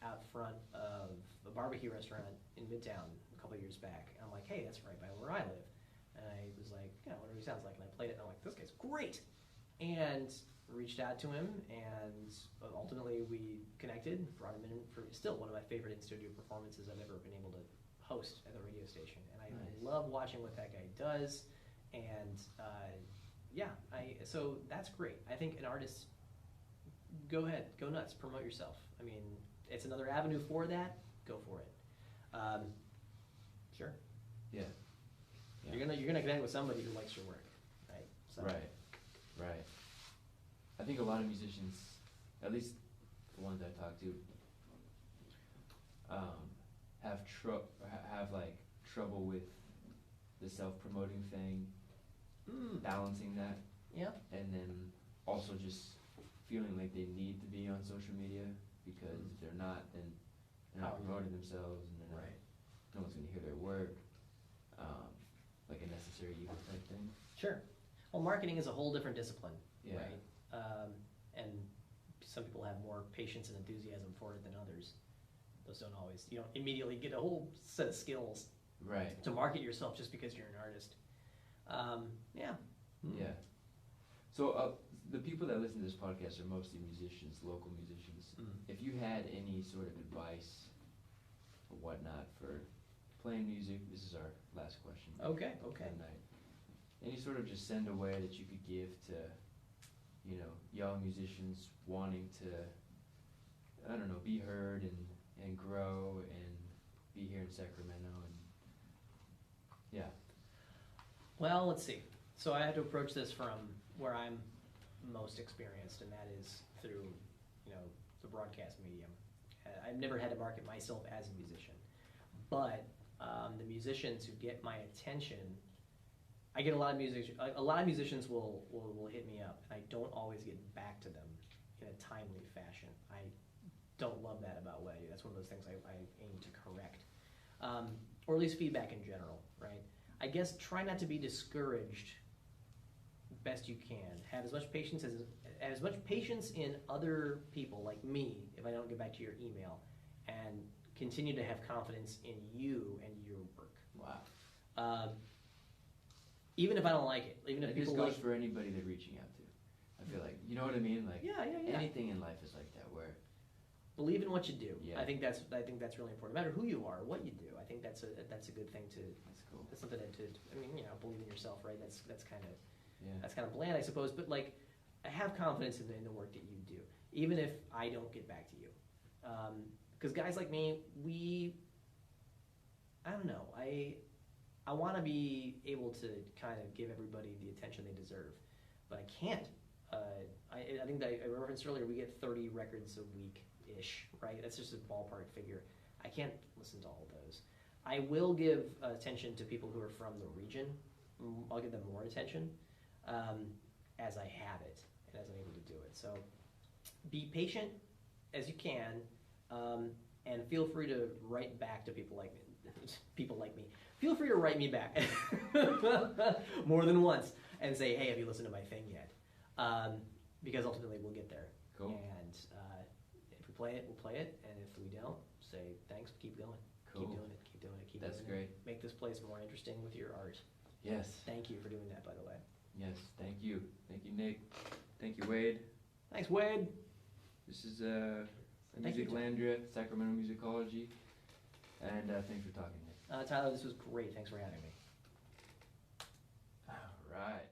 out front of a barbecue restaurant in Midtown a couple of years back. And I'm like, hey, that's right by where I live. And I was like, I wonder what he sounds like. And I played it, and I'm like, this guy's great. And reached out to him, and ultimately we connected, brought him in for still one of my favorite in-studio performances I've ever been able to host at the radio station. And I love watching what that guy does. And so that's great. I think an artist, go ahead, go nuts, promote yourself. I mean, it's another avenue for that. Go for it. Sure. Yeah. You're gonna connect with somebody who likes your work, right? So. Right. I think a lot of musicians, at least the ones I talk to, have trouble with the self-promoting thing, balancing that. Yeah. And then also just feeling like they need to be on social media, because if they're not, then they're not promoting themselves, and they're not, no one's going to hear their work, like a necessary evil type thing. Sure. Well, marketing is a whole different discipline, yeah. Right? And some people have more patience and enthusiasm for it than others. Those don't always, you don't immediately get a whole set of skills to market yourself just because you're an artist. Yeah. Yeah. So the people that listen to this podcast are mostly musicians, local musicians. If you had any sort of advice or whatnot for playing music, this is our last question. Okay. Tonight. Any sort of just send away that you could give to, young musicians wanting to, be heard and grow and be here in Sacramento, and yeah. Well, let's see. So I had to approach this from where I'm most experienced, and that is through, the broadcast medium. I've never had to market myself as a musician, but the musicians who get my attention, I get a lot of musicians will hit me up, and I don't always get back to them in a timely fashion. I don't love that about what I do. That's one of those things I aim to correct, or at least feedback in general, right? I guess try not to be discouraged best you can. Have as much patience in other people like me if I don't get back to your email, and continue to have confidence in you and your work. Wow. Even if I don't like it, even if It people just goes like, for anybody they're reaching out to. I feel like, you know what I mean? Like, yeah. anything in life is like that, where Believe in what you do. Yeah. I think that's really important. No matter who you are, what you do, I think that's a good thing to. that's cool. That's something to. I mean, believe in yourself, right? That's kind of. Yeah. That's kind of bland, I suppose. But like, I have confidence in the work that you do, even if I don't get back to you. Because guys like me, I don't know. I want to be able to kind of give everybody the attention they deserve, but I can't. I think that I referenced earlier, we get 30 records a week-ish, right? That's just a ballpark figure. I can't listen to all of those. I will give attention to people who are from the region. I'll give them more attention as I have it and as I'm able to do it. So be patient as you can, and feel free to write back to people like me. Feel free to write me back more than once and say, hey, have you listened to my thing yet? Because ultimately we'll get there. Cool. And if we play it, we'll play it. And if we don't, say thanks, keep going. Cool. Keep doing it, keep doing it, keep That's doing great. it. Make this place more interesting with your art. Yes. Thank you for doing that, by the way. Yes. Thank you. Thank you, Nick. Thank you, Wade. Thanks, Wade. This is Thank you, MusicLandria, Sacramento Musicology, and thanks for talking, Nick. Tyler, this was great. Thanks for having me. All right.